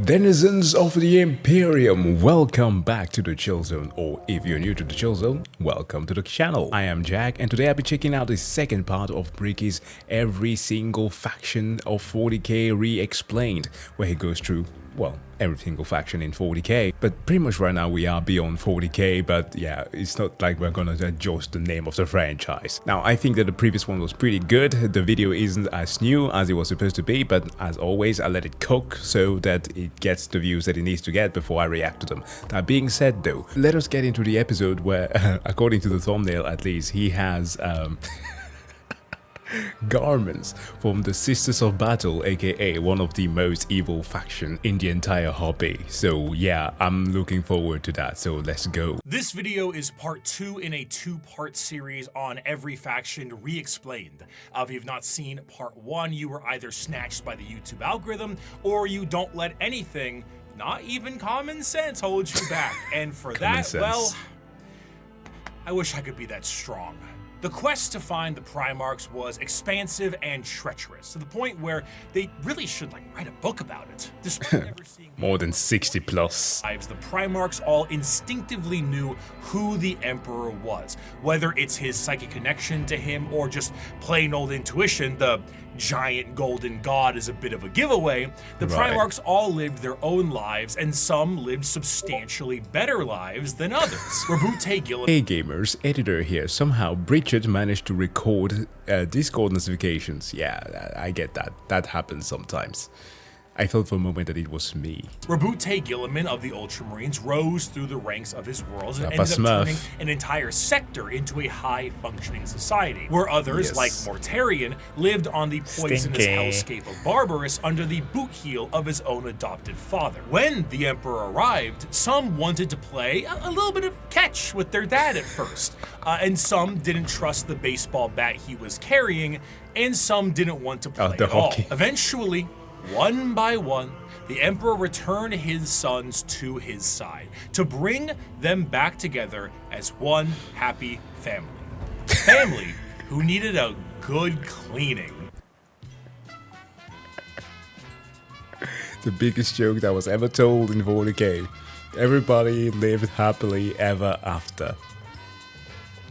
Denizens of the Emperium, welcome back to the Chill Zone, or if you're new to the Chill Zone, welcome to the channel. I am Jacq, and today I'll be checking out the second part of Bricky's every single faction of 40k re-explained, where he goes through, well, every single faction in 40k. But pretty much right now we are beyond 40k, but yeah, it's not like we're gonna adjust the name of the franchise. Now, I think that the previous one was pretty good. The video isn't as new as it was supposed to be, but as always, I let it cook so that it gets the views that it needs to get before I react to them. That being said though, let us get into the episode where, according to the thumbnail at least, he has garments from the Sisters of Battle, aka one of the most evil faction in the entire hobby. So yeah, I'm looking forward to that, so let's go. This video is part 2 in a 2-part series on every faction re-explained. If you've not seen part 1, you were either snatched by the YouTube algorithm, or you don't let anything, not even common sense, hold you back. And for that, well, I wish I could be that strong. The quest to find the Primarchs was expansive and treacherous, to the point where they really should write a book about it. Despite never seeing more than 60 plus. The Primarchs all instinctively knew who the Emperor was. Whether it's his psychic connection to him or just plain old intuition, the giant golden god is a bit of a giveaway. The Primarchs all lived their own lives, and some lived substantially better lives than others. Hey gamers, editor here. Somehow Bridget managed to record Discord notifications. Yeah, I get that. That happens sometimes. I felt for a moment that it was me. Rabute Gilliman of the Ultramarines rose through the ranks of his worlds and ended up turning an entire sector into a high-functioning society, where others, like Mortarion, lived on the poisonous hellscape of Barbarous under the boot heel of his own adopted father. When the Emperor arrived, some wanted to play a little bit of catch with their dad at first, and some didn't trust the baseball bat he was carrying, and some didn't want to play at all. Eventually, one by one, the Emperor returned his sons to his side to bring them back together as one happy family. Family who needed a good cleaning. The biggest joke that was ever told in 40k. Everybody lived happily ever after.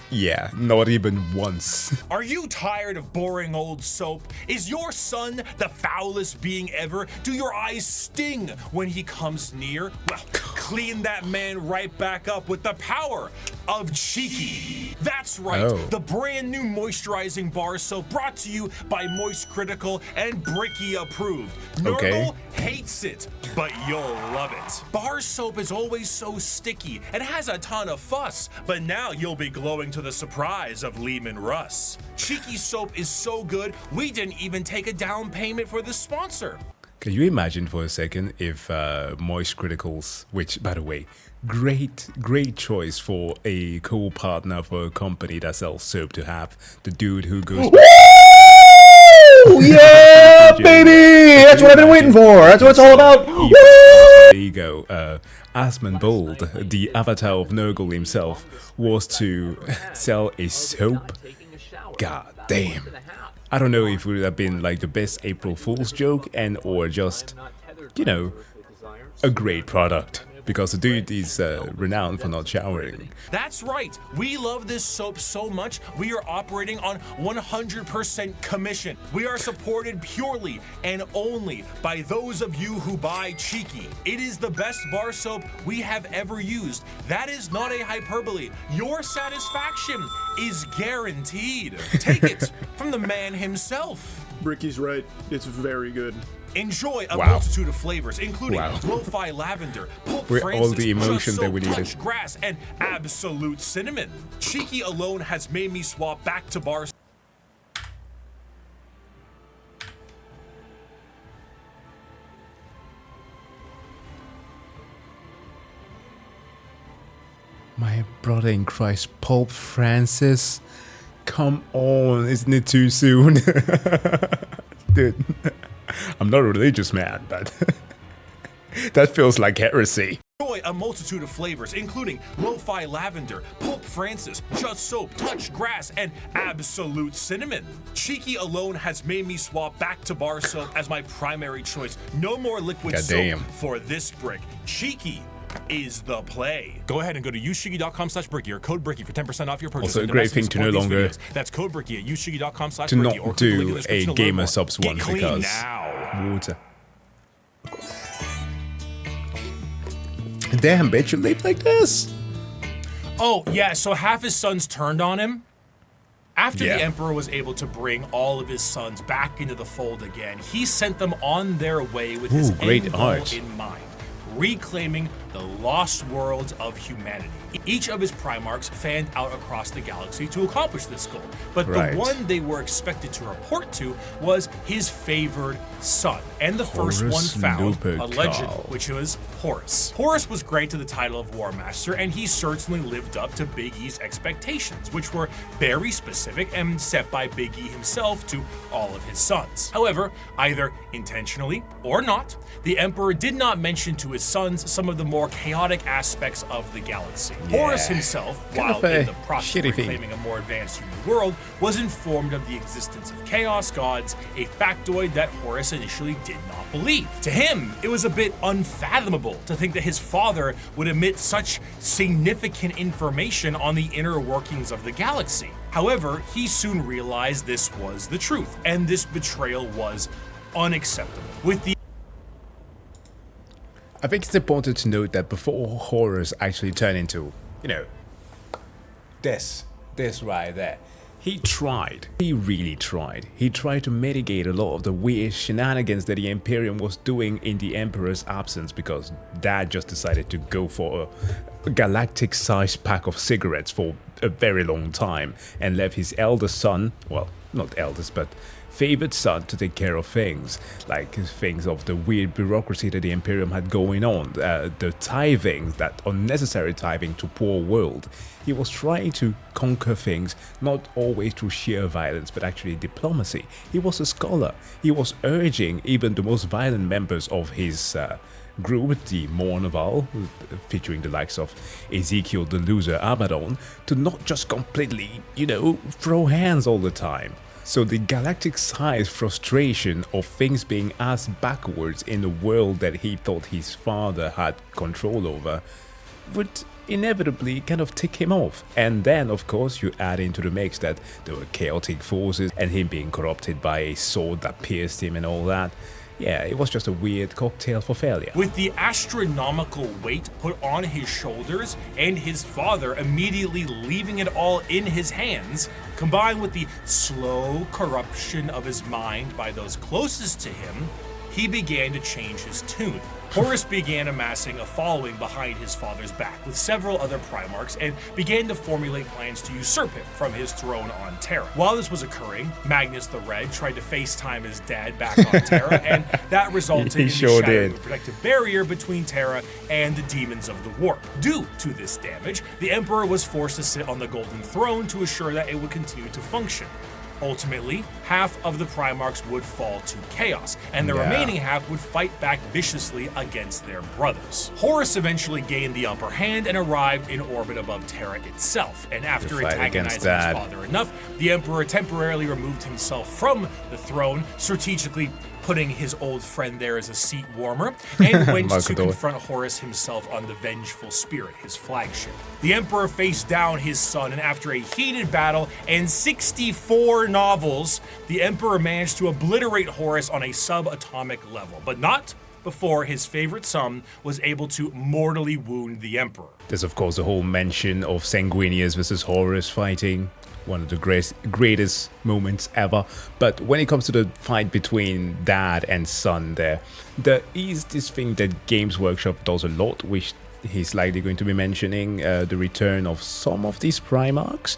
Yeah, not even once. Are you tired of boring old soap? Is your son the foulest being ever? Do your eyes sting when he comes near? Well, clean that man right back up with the power of Cheeky. That's right, the brand new moisturizing bar soap brought to you by Moist Critical and Bricky approved. Nurgle hates it, but you'll love it. Bar soap is always so sticky and has a ton of fuss, but now you'll be glowing to the surprise of Lehman Russ. Cheeky soap is so good, we didn't even take a down payment for the sponsor. Can you imagine for a second if Moist Criticals, which by the way, great choice for a cool partner for a company that sells soap to have, the dude who goes yeah, baby! That's what I've been waiting for. That's what it's all about. There you go. Asmongold, the avatar of Nurgle himself, was to sell a soap. God damn. I don't know if it would have been like the best April Fool's joke and or just, you know, a great product. Because the dude is renowned for not showering. That's right. We love this soap so much, we are operating on 100% commission. We are supported purely and only by those of you who buy Cheeky. It is the best bar soap we have ever used. That is not a hyperbole. Your satisfaction is guaranteed. Take it from the man himself. Bricky's right. It's very good. Enjoy a multitude of flavors, including lo-fi lavender, pulp Francis, all the emotion that we needed, grass, and absolute cinnamon. Cheeky alone has made me swap back to bars. My brother in Christ, Pope Francis. Come on, isn't it too soon? Dude. I'm not a religious man, but that feels like heresy. Enjoy a multitude of flavors, including lo-fi lavender, pulp Francis, just soap, touch grass, and absolute cinnamon. Cheeky alone has made me swap back to bar soap as my primary choice. No more liquid soap for this brick. Cheeky is the play. Go ahead and go to usecheeky.com/Bricky or code Bricky for 10% off your purchase. Also a great thing to no longer That's code Bricky at usecheeky.com/Bricky. to not do a gamer subs one because water. Damn, bitch, you live like this? Oh, yeah, so half his sons turned on him. After the Emperor was able to bring all of his sons back into the fold again, he sent them on their way with his end goal in mind, reclaiming the lost worlds of humanity. Each of his Primarchs fanned out across the galaxy to accomplish this goal, but the one they were expected to report to was his favored son, and the first one found, a legend, which was Horus. Horus was great to the title of War Master, and he certainly lived up to Big E's expectations, which were very specific and set by Big E himself to all of his sons. However, either intentionally or not, the Emperor did not mention to his sons some of the more chaotic aspects of the galaxy. Horus himself, while in the process of reclaiming a more advanced human world, was informed of the existence of chaos gods, a factoid that Horus initially did not believe. To him, it was a bit unfathomable to think that his father would omit such significant information on the inner workings of the galaxy. However, he soon realized this was the truth, and this betrayal was unacceptable. I think it's important to note that before Horus actually turned into, you know, this right there, he really tried. He tried to mitigate a lot of the weird shenanigans that the Imperium was doing in the Emperor's absence, because Dad just decided to go for a galactic-sized pack of cigarettes for a very long time and left his eldest son, well, not eldest, but favored son, to take care of things, like things of the weird bureaucracy that the Imperium had going on, the tithing, that unnecessary tithing to poor world. He was trying to conquer things, not always through sheer violence, but actually diplomacy. He was a scholar. He was urging even the most violent members of his group, the Mournival, featuring the likes of Ezekiel the Loser Abaddon, to not just completely, you know, throw hands all the time. So the galactic-sized frustration of things being asked backwards in the world that he thought his father had control over would inevitably kind of tick him off. And then, of course, you add into the mix that there were chaotic forces and him being corrupted by a sword that pierced him and all that. Yeah, it was just a weird cocktail for failure. With the astronomical weight put on his shoulders and his father immediately leaving it all in his hands, combined with the slow corruption of his mind by those closest to him, he began to change his tune. Horus began amassing a following behind his father's back with several other Primarchs and began to formulate plans to usurp him from his throne on Terra. While this was occurring, Magnus the Red tried to FaceTime his dad back on Terra, and that resulted in the shattering of a protective barrier between Terra and the demons of the warp. Due to this damage, the Emperor was forced to sit on the Golden Throne to assure that it would continue to function. Ultimately, half of the Primarchs would fall to chaos, and the remaining half would fight back viciously against their brothers. Horus eventually gained the upper hand and arrived in orbit above Terra itself, and after antagonizing his father enough, the Emperor temporarily removed himself from the throne, strategically putting his old friend there as a seat warmer, and went to confront Horus himself on the Vengeful Spirit, his flagship. The Emperor faced down his son, and after a heated battle and 64 novels, the Emperor managed to obliterate Horus on a subatomic level, but not before his favorite son was able to mortally wound the Emperor. There's of course the whole mention of Sanguinius versus Horus fighting, one of the greatest moments ever. But when it comes to the fight between dad and son, there is this thing that Games Workshop does a lot, which he's likely going to be mentioning, the return of some of these Primarchs,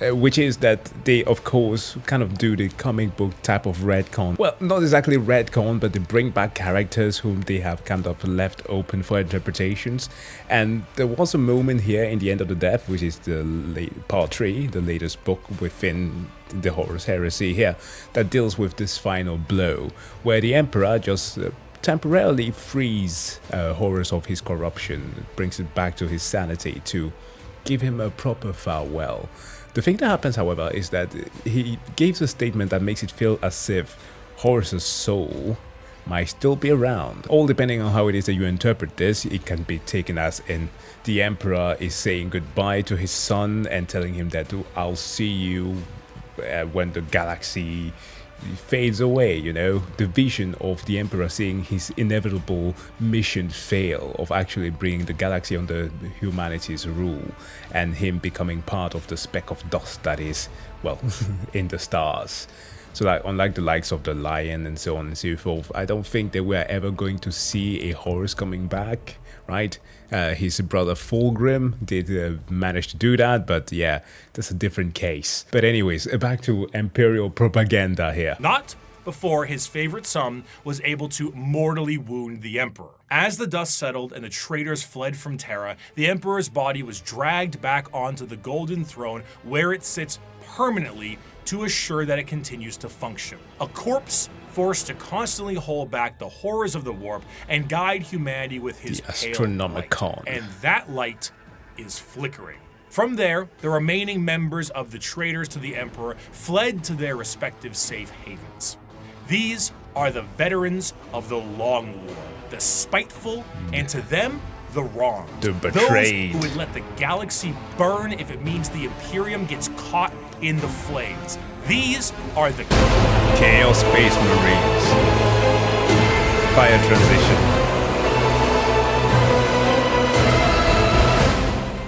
which is that they of course kind of do the comic book type of retcon. Well, not exactly retcon, but they bring back characters whom they have kind of left open for interpretations. And there was a moment here in the End of the Death, which is the part 3, the latest book within the Horus Heresy here, that deals with this final blow, where the Emperor just temporarily frees Horus of his corruption, brings it back to his sanity to give him a proper farewell. The thing that happens, however, is that he gives a statement that makes it feel as if Horus's soul might still be around. All depending on how it is that you interpret this, it can be taken as in the Emperor is saying goodbye to his son and telling him that I'll see you when the galaxy fades away, you know, the vision of the Emperor seeing his inevitable mission fail of actually bringing the galaxy under humanity's rule and him becoming part of the speck of dust that is, well, in the stars. So like, unlike the likes of the Lion and so on and so forth, I don't think that we're ever going to see a Horus coming back, right? His brother Fulgrim did manage to do that, but yeah, that's a different case. But anyways, back to Imperial propaganda here. Not before his favorite son was able to mortally wound the Emperor. As the dust settled and the traitors fled from Terra, the Emperor's body was dragged back onto the Golden Throne, where it sits permanently to assure that it continues to function. A corpse forced to constantly hold back the horrors of the warp and guide humanity with his pale light. And that light is flickering. From there, the remaining members of the traitors to the Emperor fled to their respective safe havens. These are the veterans of the Long War, the spiteful, and to them, the wronged. The betrayed. Those who would let the galaxy burn if it means the Imperium gets caught in the flames. These are the Chaos Space Marines. Fire transition.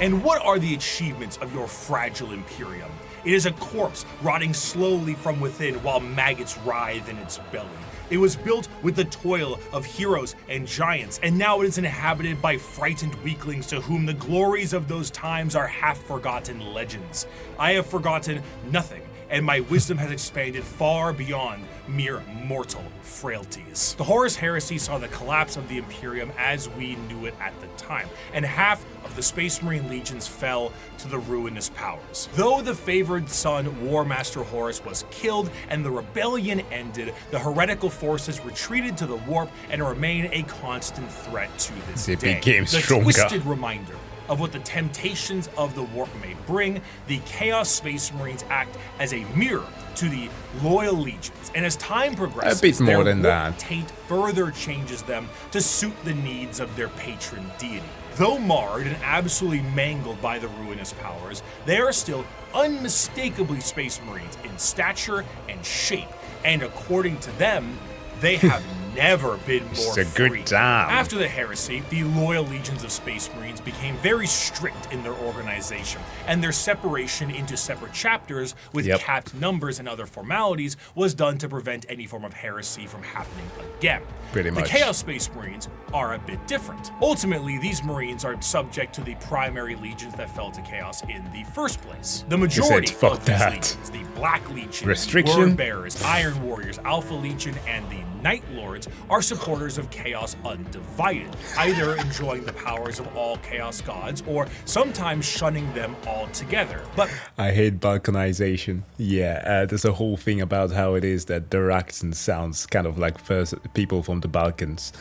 And what are the achievements of your fragile Imperium? It is a corpse rotting slowly from within while maggots writhe in its belly. It was built with the toil of heroes and giants, and now it is inhabited by frightened weaklings to whom the glories of those times are half-forgotten legends. I have forgotten nothing, and my wisdom has expanded far beyond mere mortal frailties. The Horus Heresy saw the collapse of the Imperium as we knew it at the time, and half of the Space Marine legions fell to the ruinous powers. Though the favored son, War Master Horus, was killed and the rebellion ended, the heretical forces retreated to the warp and remain a constant threat to this day. They became stronger. The twisted reminder of what the temptations of the warp may bring, the Chaos Space Marines act as a mirror to the loyal legions, and as time progresses, a bit more than their that. taint further changes them to suit the needs of their patron deity. Though marred and absolutely mangled by the ruinous powers, they are still unmistakably Space Marines in stature and shape, and according to them, they have never been more It's a free. good time. After the heresy, the loyal legions of Space Marines became very strict in their organization, and their separation into separate chapters with capped numbers and other formalities was done to prevent any form of heresy from happening again. Pretty much. The Chaos Space Marines are a bit different. Ultimately, these Marines are subject to the primary legions that fell to Chaos in the first place. The majority "Fuck of these that." legions, the Black Legion, Restriction. Word Bearers, Iron Warriors, Alpha Legion, and the Night Lords, are supporters of Chaos undivided, either enjoying the powers of all Chaos gods or sometimes shunning them altogether. But I hate balkanization. Yeah, there's a whole thing about how it is that their accent sounds kind of like first people from the Balkans,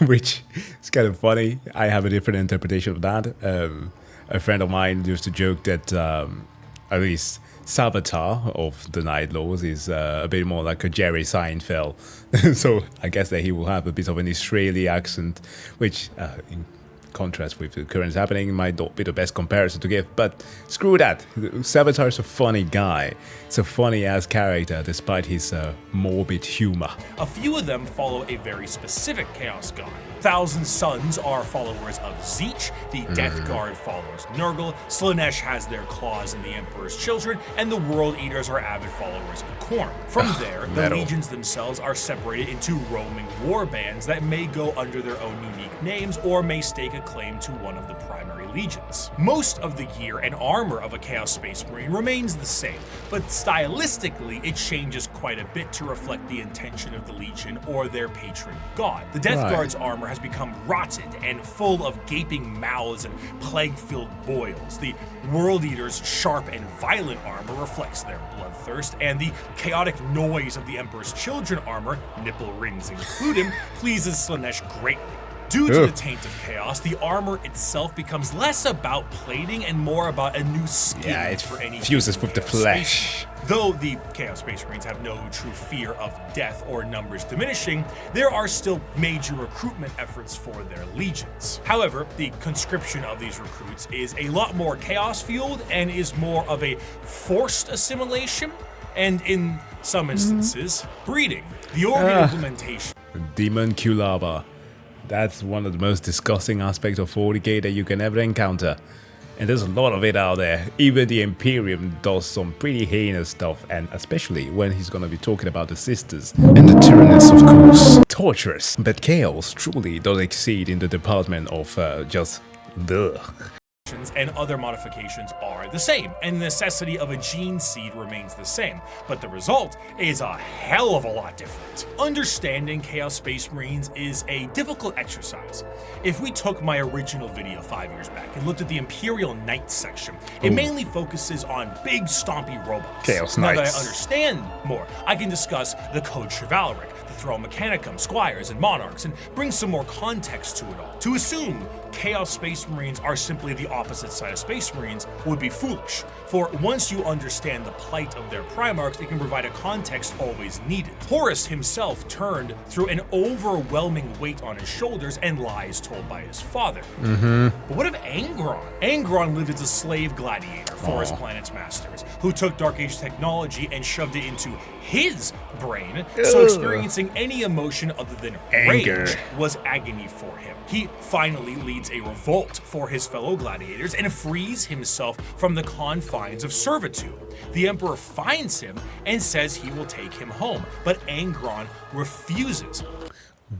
which is kind of funny. I have a different interpretation of that. A friend of mine used to joke that at least Savitar of the Night Lords is a bit more like a Jerry Seinfeld. So I guess that he will have a bit of an Israeli accent, which in contrast with the current happening might not be the best comparison to give, but screw that. Savitar is a funny guy. It's a funny ass character despite his morbid humor. a few of them follow a very specific Chaos god. Thousand Sons are followers of Zeech, the Death Guard follows Nurgle, Slaanesh has their claws in the Emperor's Children, and the World Eaters are avid followers of Khorne. From there, the metal. legions themselves are separated into roaming war bands that may go under their own unique names or may stake a claim to one of the primary legions. Most of the gear and armor of a Chaos Space Marine remains the same, but stylistically it changes quite a bit to reflect the intention of the legion or their patron god. The Death Guard's armor has become rotted and full of gaping mouths and plague-filled boils. The World Eater's sharp and violent armor reflects their bloodthirst, and the chaotic noise of the Emperor's Children armor, nipple rings included, pleases Slaanesh greatly. Due to the taint of chaos, the armor itself becomes less about plating and more about a new skin for any fuses with the flesh. Though the Chaos Space Marines have no true fear of death or numbers diminishing, there are still major recruitment efforts for their legions. However, the conscription of these recruits is a lot more chaos-fueled and is more of a forced assimilation, and in some instances, breeding. The organ implementation. Demon Kulaba. That's one of the most disgusting aspects of 40k that you can ever encounter. And there's a lot of it out there. Even the Emperium does some pretty heinous stuff, and especially when he's gonna be talking about the sisters. And the Tyranids, of course. Torturous. But chaos truly does exceed in the department of just ugh. And other modifications are the same, and the necessity of a gene seed remains the same, but the result is a hell of a lot different. Understanding Chaos Space Marines is a difficult exercise. If we took my original video 5 years back and looked at the Imperial Knights section, it mainly focuses on big stompy robots. Chaos Now Knights. that I understand more, I can discuss the Code Chivalric, the Throne Mechanicum, Squires, and Monarchs, and bring some more context to it all. To assume Chaos Space Marines are simply the opposite side of Space Marines would be foolish, for once you understand the plight of their Primarchs, it can provide a context always needed. Horus himself turned through an overwhelming weight on his shoulders and lies told by his father. But what of Angron? Angron lived as a slave gladiator for his planet's masters, who took Dark Age technology and shoved it into his brain, so experiencing any emotion other than Anger rage was agony for him. He finally leads a revolt for his fellow gladiators and frees himself from the confines of servitude. The Emperor finds him and says he will take him home, but Angron refuses.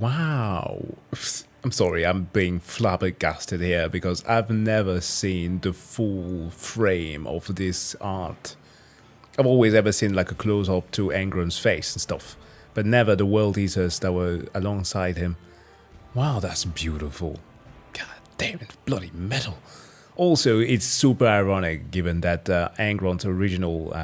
Wow. I'm sorry, I'm being flabbergasted here because I've never seen the full frame of this art. I've always ever seen like a close-up to Angron's face and stuff, but never the World Eaters that were alongside him. Wow, that's beautiful. God damn it, bloody metal. Also, it's super ironic given that Angron's original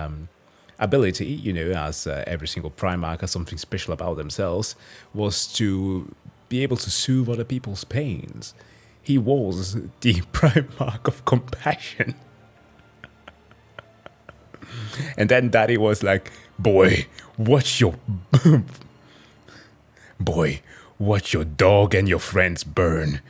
ability, you know, as every single Primarch has something special about themselves, was to be able to soothe other people's pains. He was the Primarch of compassion. And then Daddy was like, boy, watch your dog and your friends burn.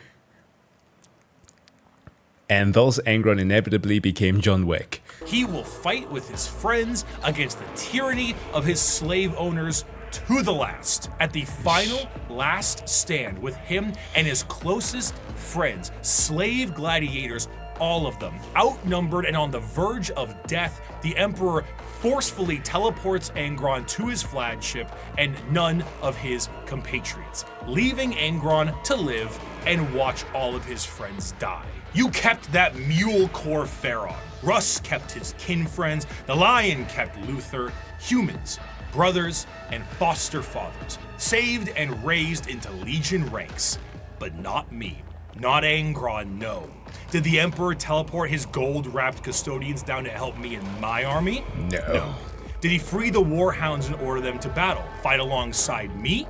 And thus Angron inevitably became John Wick. He will fight with his friends against the tyranny of his slave owners to the last. At the final last stand with him and his closest friends, slave gladiators, all of them outnumbered and on the verge of death, the Emperor forcefully teleports Angron to his flagship and none of his compatriots, leaving Angron to live and watch all of his friends die. You kept that mule Corferon. Russ kept his kin friends. The Lion kept Luther. Humans, brothers, and foster fathers, saved and raised into Legion ranks. But not me. Not Angron, no. Did the Emperor teleport his gold-wrapped custodians down to help me in my army? No. Did he free the warhounds and order them to battle, fight alongside me?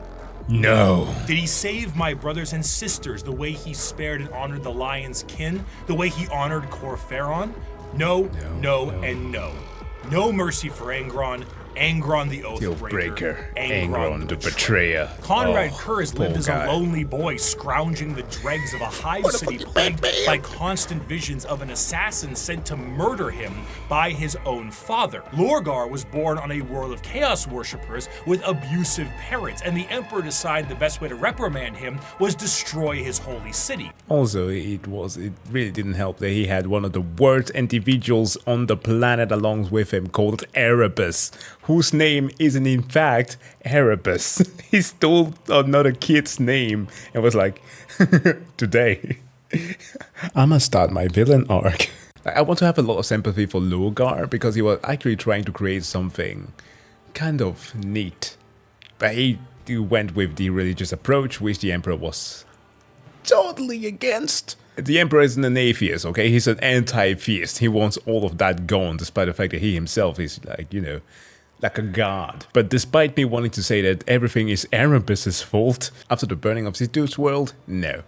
No. Did he save my brothers and sisters the way he spared and honored the Lion's kin, the way he honored Corferon? No, and no. No mercy for Angron. Angron the Oathbreaker. Angron the Betrayer. Conrad Kurz lived as a lonely boy, scrounging the dregs of a hive city plagued by constant visions of an assassin sent to murder him by his own father. Lorgar was born on a world of chaos worshippers with abusive parents, and the Emperor decided the best way to reprimand him was destroy his holy city. Also, it really didn't help that he had one of the worst individuals on the planet along with him called Erebus, whose name isn't in fact Erebus. He stole another kid's name and was like, today I'ma start my villain arc. I want to have a lot of sympathy for Lorgar because he was actually trying to create something kind of neat. But he went with the religious approach, which the Emperor was totally against. The Emperor isn't an atheist, okay? He's an anti-theist. He wants all of that gone, despite the fact that he himself is like, you know, like a god. But despite me wanting to say that everything is Erebus's fault after the burning of this dude's world, no.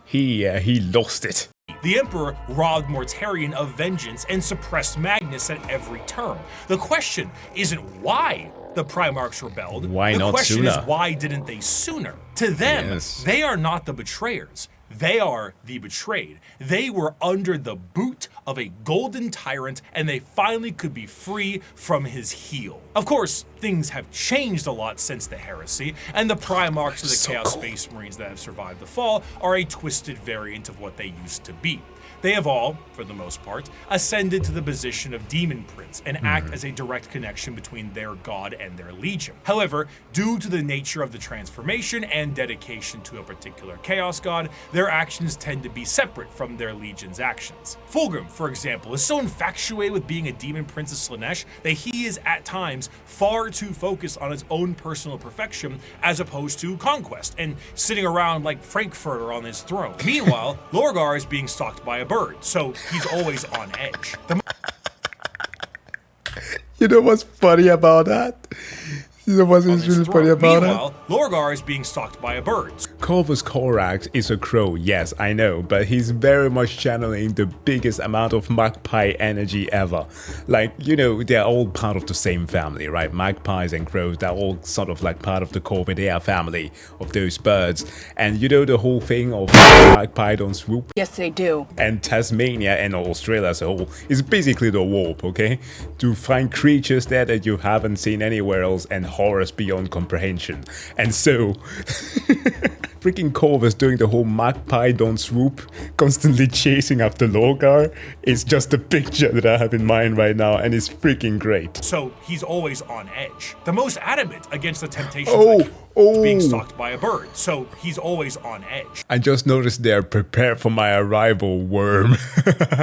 He lost it. The Emperor robbed Mortarion of vengeance and suppressed Magnus at every turn. The question isn't why the Primarchs rebelled. Why not sooner? The question is why didn't they sooner? To them, Yes. They are not the betrayers. They are the betrayed. They were under the boot of a golden tyrant, and they finally could be free from his heel. Of course, things have changed a lot since the heresy, and the Primarchs of the Chaos Space Marines that have survived the fall are a twisted variant of what they used to be. They have all, for the most part, ascended to the position of Demon Prince and act as a direct connection between their god and their legion. However, due to the nature of the transformation and dedication to a particular Chaos god, their actions tend to be separate from their legion's actions. Fulgrim, for example, is so infatuated with being a Demon Prince of Slaanesh that he is at times far too focused on his own personal perfection as opposed to conquest and sitting around like Frankfurter on his throne. Meanwhile, Lorgar is being stalked by a bird, so he's always on edge. You know what's funny about that? You know what's really funny about Meanwhile, Lorgar is being stalked by a bird. Corvus Corax is a crow, yes, I know, but he's very much channeling the biggest amount of magpie energy ever. Like, you know, they're all part of the same family, right? Magpies and crows, they're all sort of like part of the Corvidae family of those birds. And you know the whole thing of magpie don't swoop? Yes, they do. And Tasmania and Australia as a whole is basically the warp, okay? To find creatures there that you haven't seen anywhere else and horrors beyond comprehension. And so, freaking Corvus doing the whole magpie don't swoop, constantly chasing after Lorgar is just a picture that I have in mind right now, and it's freaking great. So he's always on edge. The most adamant against the temptations being stalked by a bird. So he's always on edge. I just noticed they're prepared for my arrival, worm.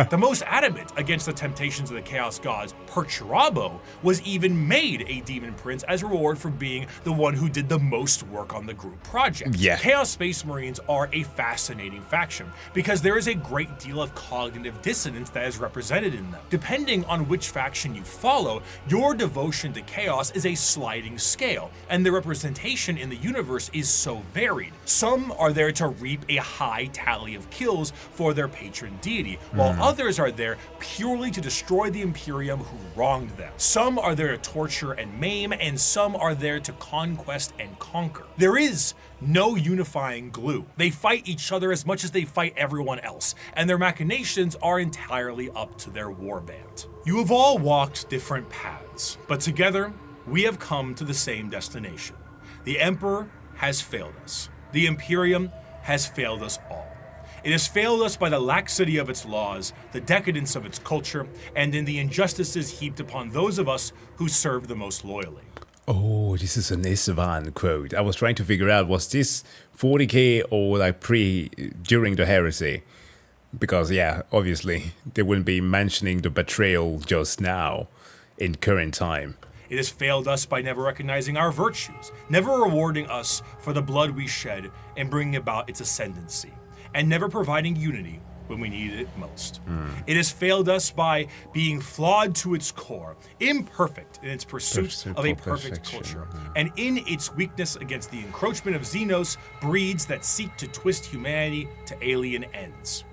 The most adamant against the temptations of the Chaos Gods, Perturabo, was even made a Demon Prince as a reward for being the one who did the most work on the group project. Yeah. Chaos Space Marines are a fascinating faction because there is a great deal of cognitive dissonance that is represented in them. Depending on which faction you follow, your devotion to Chaos is a sliding scale, and the representation in the universe is so varied. Some are there to reap a high tally of kills for their patron deity, while others are there purely to destroy the Imperium who wronged them. Some are there to torture and maim, and some are there to conquest and conquer. There is no unifying glue. They fight each other as much as they fight everyone else, and their machinations are entirely up to their warband. You have all walked different paths, but together we have come to the same destination. The Emperor has failed us. The Imperium has failed us all. It has failed us by the laxity of its laws, the decadence of its culture, and in the injustices heaped upon those of us who serve the most loyally. Oh, this is an Isvan quote. I was trying to figure out, was this 40k or like during the heresy? Because yeah, obviously they wouldn't be mentioning the betrayal just now in current time. It has failed us by never recognizing our virtues, never rewarding us for the blood we shed and bringing about its ascendancy, and never providing unity when we needed it most. It has failed us by being flawed to its core, imperfect in its pursuit of a perfect culture, and in its weakness against the encroachment of Xenos, breeds that seek to twist humanity to alien ends.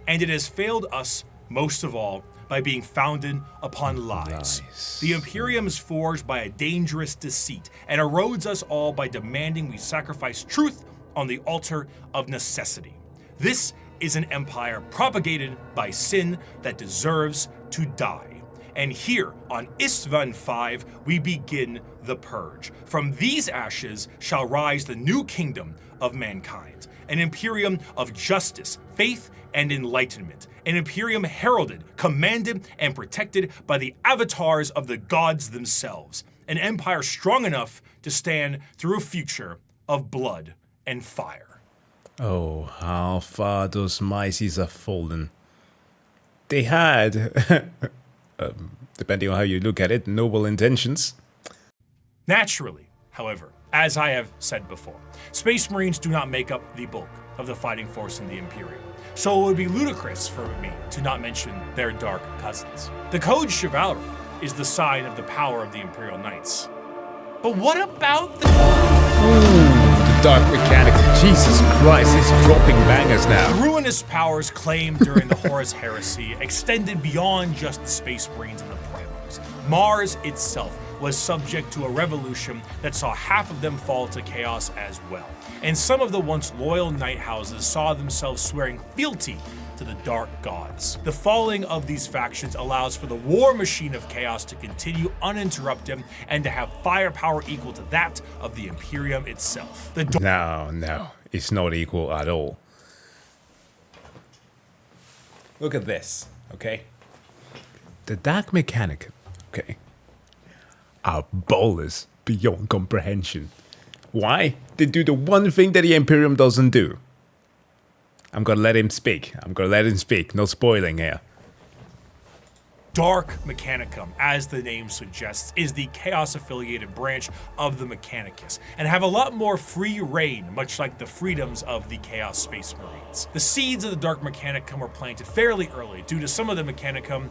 And it has failed us, most of all, by being founded upon lies. The Imperium is forged by a dangerous deceit and erodes us all by demanding we sacrifice truth on the altar of necessity. This is an empire propagated by sin that deserves to die. And here on Istvan V, we begin the purge. From these ashes shall rise the new kingdom of mankind, an imperium of justice, faith, and enlightenment, an imperium heralded, commanded, and protected by the avatars of the gods themselves, an empire strong enough to stand through a future of blood and fire. Oh, how far those mices have fallen. They had, depending on how you look at it, noble intentions. Naturally, however, as I have said before, Space Marines do not make up the bulk of the fighting force in the Imperium, so it would be ludicrous for me to not mention their dark cousins. The Code Chivalry is the sign of the power of the Imperial Knights. But what about the... The Dark Mechanicum. Jesus Christ, he's dropping bangers now. The ruinous powers claimed during the Horus Heresy extended beyond just the Space Marines and the Primarchs. Mars itself was subject to a revolution that saw half of them fall to chaos as well. And some of the once loyal knight houses saw themselves swearing fealty to the dark gods. The falling of these factions allows for the war machine of chaos to continue uninterrupted and to have firepower equal to that of the Imperium itself. No, it's not equal at all. Look at this, okay? The Dark Mechanicum, okay, are ballers beyond comprehension. Why? They do the one thing that the Imperium doesn't do. I'm gonna let him speak. No spoiling here. Dark Mechanicum, as the name suggests, is the Chaos-affiliated branch of the Mechanicus, and have a lot more free reign, much like the freedoms of the Chaos Space Marines. The seeds of the Dark Mechanicum were planted fairly early, due to some of the Mechanicum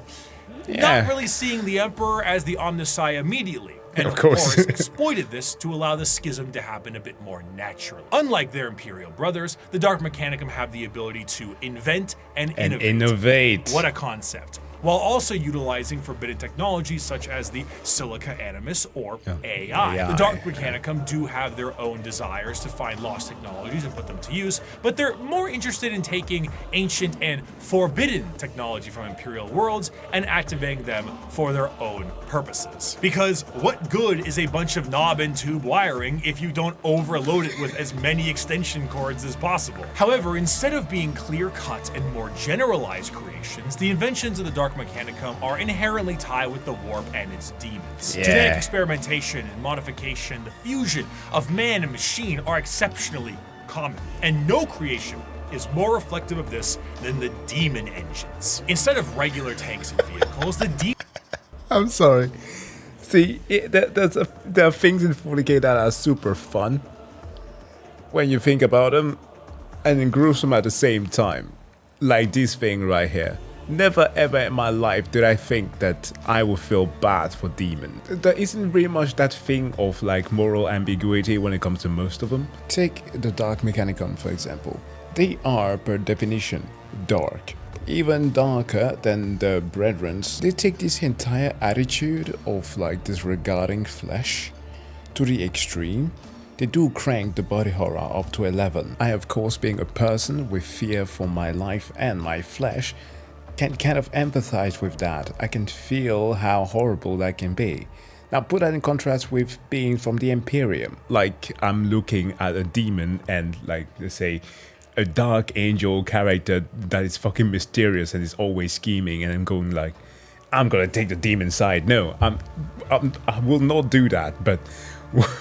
not really seeing the Emperor as the Omnissiah immediately. And of course exploited this to allow the schism to happen a bit more naturally. Unlike their Imperial brothers, the Dark Mechanicum have the ability to invent and innovate. What a concept. While also utilizing forbidden technologies such as the Silica Animus or AI. The Dark Mechanicum do have their own desires to find lost technologies and put them to use, but they're more interested in taking ancient and forbidden technology from Imperial worlds and activating them for their own purposes. Because what good is a bunch of knob and tube wiring if you don't overload it with as many extension cords as possible? However, instead of being clear-cut and more generalized creations, the inventions of the Dark Mechanicum are inherently tied with the warp and its demons. Genetic experimentation and modification, the fusion of man and machine are exceptionally common, and no creation is more reflective of this than the demon engines. Instead of regular tanks and vehicles, the demon... I'm sorry. See, there are things in 40k that are super fun when you think about them, and then gruesome at the same time. Like this thing right here. Never ever in my life did I think that I would feel bad for demons. There isn't really much that thing of like moral ambiguity when it comes to most of them. Take the Dark Mechanicum for example. They are per definition dark. Even darker than the Brethrens. They take this entire attitude of like disregarding flesh to the extreme. They do crank the body horror up to 11. I of course, being a person with fear for my life and my flesh, can kind of empathize with that. I can feel how horrible that can be. Now put that in contrast with being from the Emperium. Like I'm looking at a demon and like let's say a dark angel character that is fucking mysterious and is always scheming, and I'm going like, I'm gonna take the demon side. No, I will not do that. But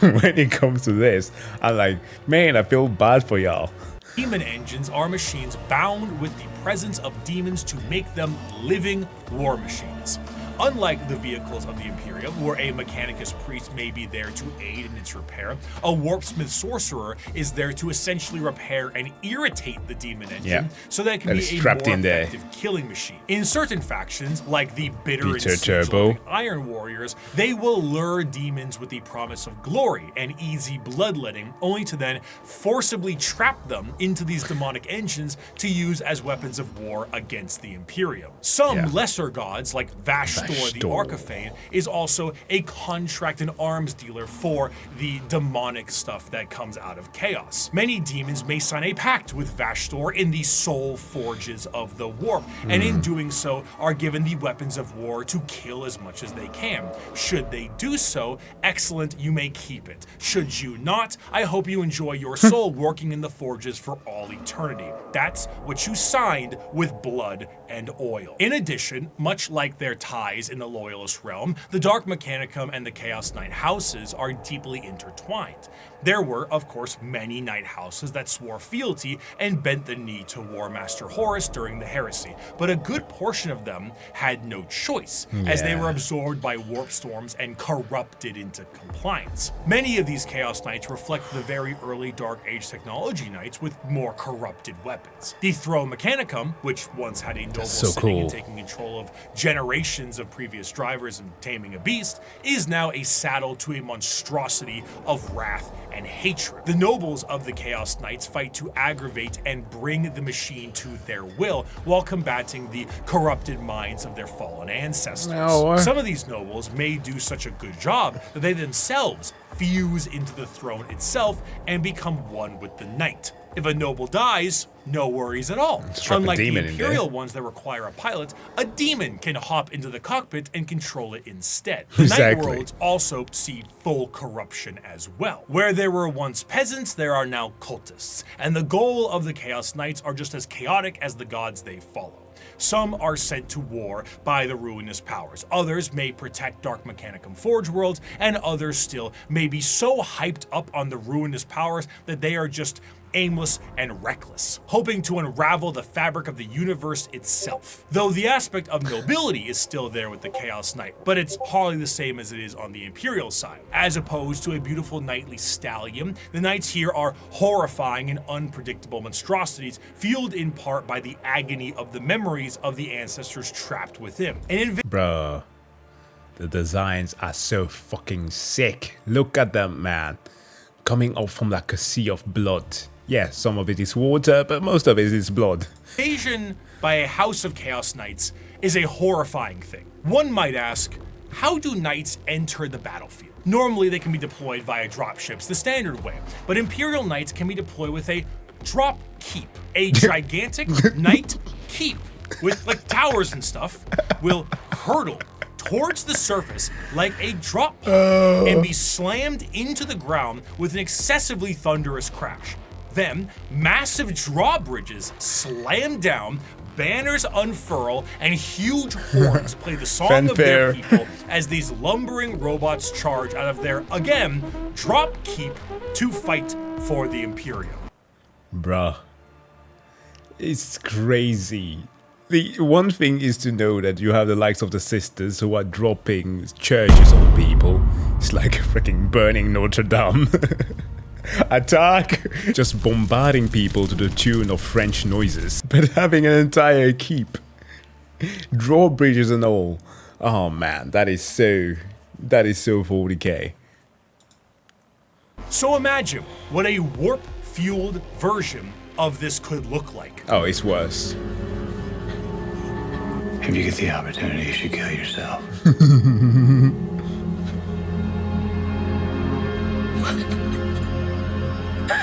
when it comes to this, I'm like, man, I feel bad for y'all. Demon engines are machines bound with the presence of demons to make them living war machines. Unlike the vehicles of the Imperium, where a Mechanicus priest may be there to aid in its repair, a Warpsmith sorcerer is there to essentially repair and irritate the demon engine so that it can be a more effective killing machine. In certain factions, like the bitter and siege-loving Iron Warriors, they will lure demons with the promise of glory and easy bloodletting, only to then forcibly trap them into these demonic engines to use as weapons of war against the Imperium. Some lesser gods, like Vashtor the Archifane, is also a contract and arms dealer for the demonic stuff that comes out of chaos. Many demons may sign a pact with Vashtor in the soul forges of the warp, and in doing so are given the weapons of war to kill as much as they can. Should they do so, excellent, you may keep it. Should you not, I hope you enjoy your soul working in the forges for all eternity. That's what you signed with blood and oil. In addition, much like their ties rise in the Loyalist realm, the Dark Mechanicum and the Chaos Knight houses are deeply intertwined. There were, of course, many Knight houses that swore fealty and bent the knee to War Master Horus during the heresy, but a good portion of them had no choice, as they were absorbed by warp storms and corrupted into compliance. Many of these Chaos Knights reflect the very early Dark Age technology Knights with more corrupted weapons. The Throne Mechanicum, which once had a noble sitting and taking control of generations of previous drivers and taming a beast, is now a saddle to a monstrosity of wrath and hatred. The nobles of the Chaos Knights fight to aggravate and bring the machine to their will while combating the corrupted minds of their fallen ancestors. Some of these nobles may do such a good job that they themselves fuse into the throne itself and become one with the knight. If a noble dies, no worries at all. Unlike the Imperial ones that require a pilot, a demon can hop into the cockpit and control it instead. The Night Worlds also see full corruption as well. Where there were once peasants, there are now cultists, and the goal of the Chaos Knights are just as chaotic as the gods they follow. Some are sent to war by the ruinous powers. Others may protect Dark Mechanicum Forge worlds, and others still may be so hyped up on the ruinous powers that they are just aimless and reckless, hoping to unravel the fabric of the universe itself. Though the aspect of nobility is still there with the Chaos Knight, but it's hardly the same as it is on the Imperial side. As opposed to a beautiful knightly stallion, the knights here are horrifying and unpredictable monstrosities, fueled in part by the agony of the memories of the ancestors trapped within. Bruh, the designs are so fucking sick. Look at them, man. Coming up from like a sea of blood. Yeah, some of it is water, but most of it is blood. Invasion by a house of Chaos Knights is a horrifying thing. One might ask, how do knights enter the battlefield? Normally they can be deployed via dropships the standard way, but Imperial Knights can be deployed with a drop keep. A gigantic knight keep with like towers and stuff will hurtle towards the surface like a drop pod and be slammed into the ground with an excessively thunderous crash. Then, massive drawbridges slam down, banners unfurl, and huge horns play the song of their people as these lumbering robots charge out of their, again, drop keep to fight for the Imperium. Bruh, it's crazy. The one thing is to know that you have the likes of the sisters who are dropping churches on people. It's like freaking burning Notre Dame. Attack! Just bombarding people to the tune of French noises. But having an entire keep. Drawbridges and all. Oh man, that is so 40k. So imagine what a warp-fueled version of this could look like. Oh, it's worse. If you get the opportunity, you should kill yourself.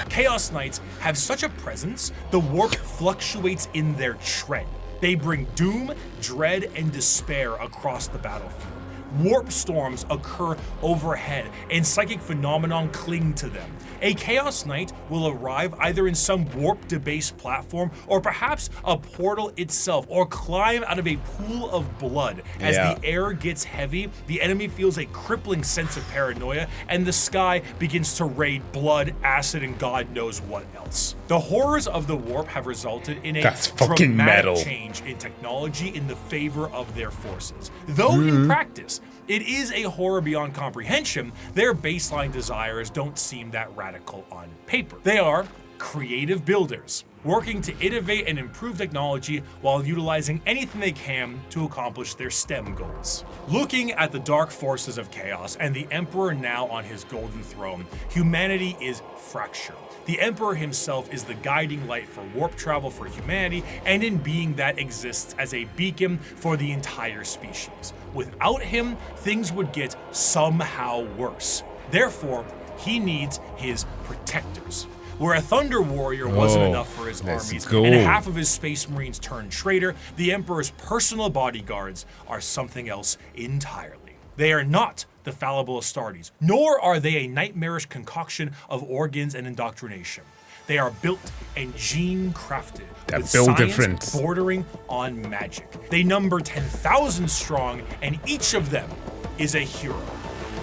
Chaos Knights have such a presence, the warp fluctuates in their tread. They bring doom, dread, and despair across the battlefield. Warp storms occur overhead, and psychic phenomenon cling to them. A Chaos Knight will arrive either in some warp-debased platform, or perhaps a portal itself, or climb out of a pool of blood. As the air gets heavy, the enemy feels a crippling sense of paranoia, and the sky begins to rain blood, acid, and God knows what else. The horrors of the warp have resulted in a dramatic change in technology in the favor of their forces. Though in practice, it is a horror beyond comprehension, their baseline desires don't seem that radical on paper. They are creative builders, working to innovate and improve technology while utilizing anything they can to accomplish their STEM goals. Looking at the dark forces of chaos and the Emperor now on his golden throne, humanity is fractured. The Emperor himself is the guiding light for warp travel for humanity, and in being that exists as a beacon for the entire species. Without him, things would get somehow worse. Therefore, he needs his protectors. Where a Thunder Warrior wasn't enough for his armies, and half of his Space Marines turned traitor, the Emperor's personal bodyguards are something else entirely. They are not the fallible Astartes, nor are they a nightmarish concoction of organs and indoctrination. They are built and gene-crafted, with science bordering on magic. They number 10,000 strong, and each of them is a hero.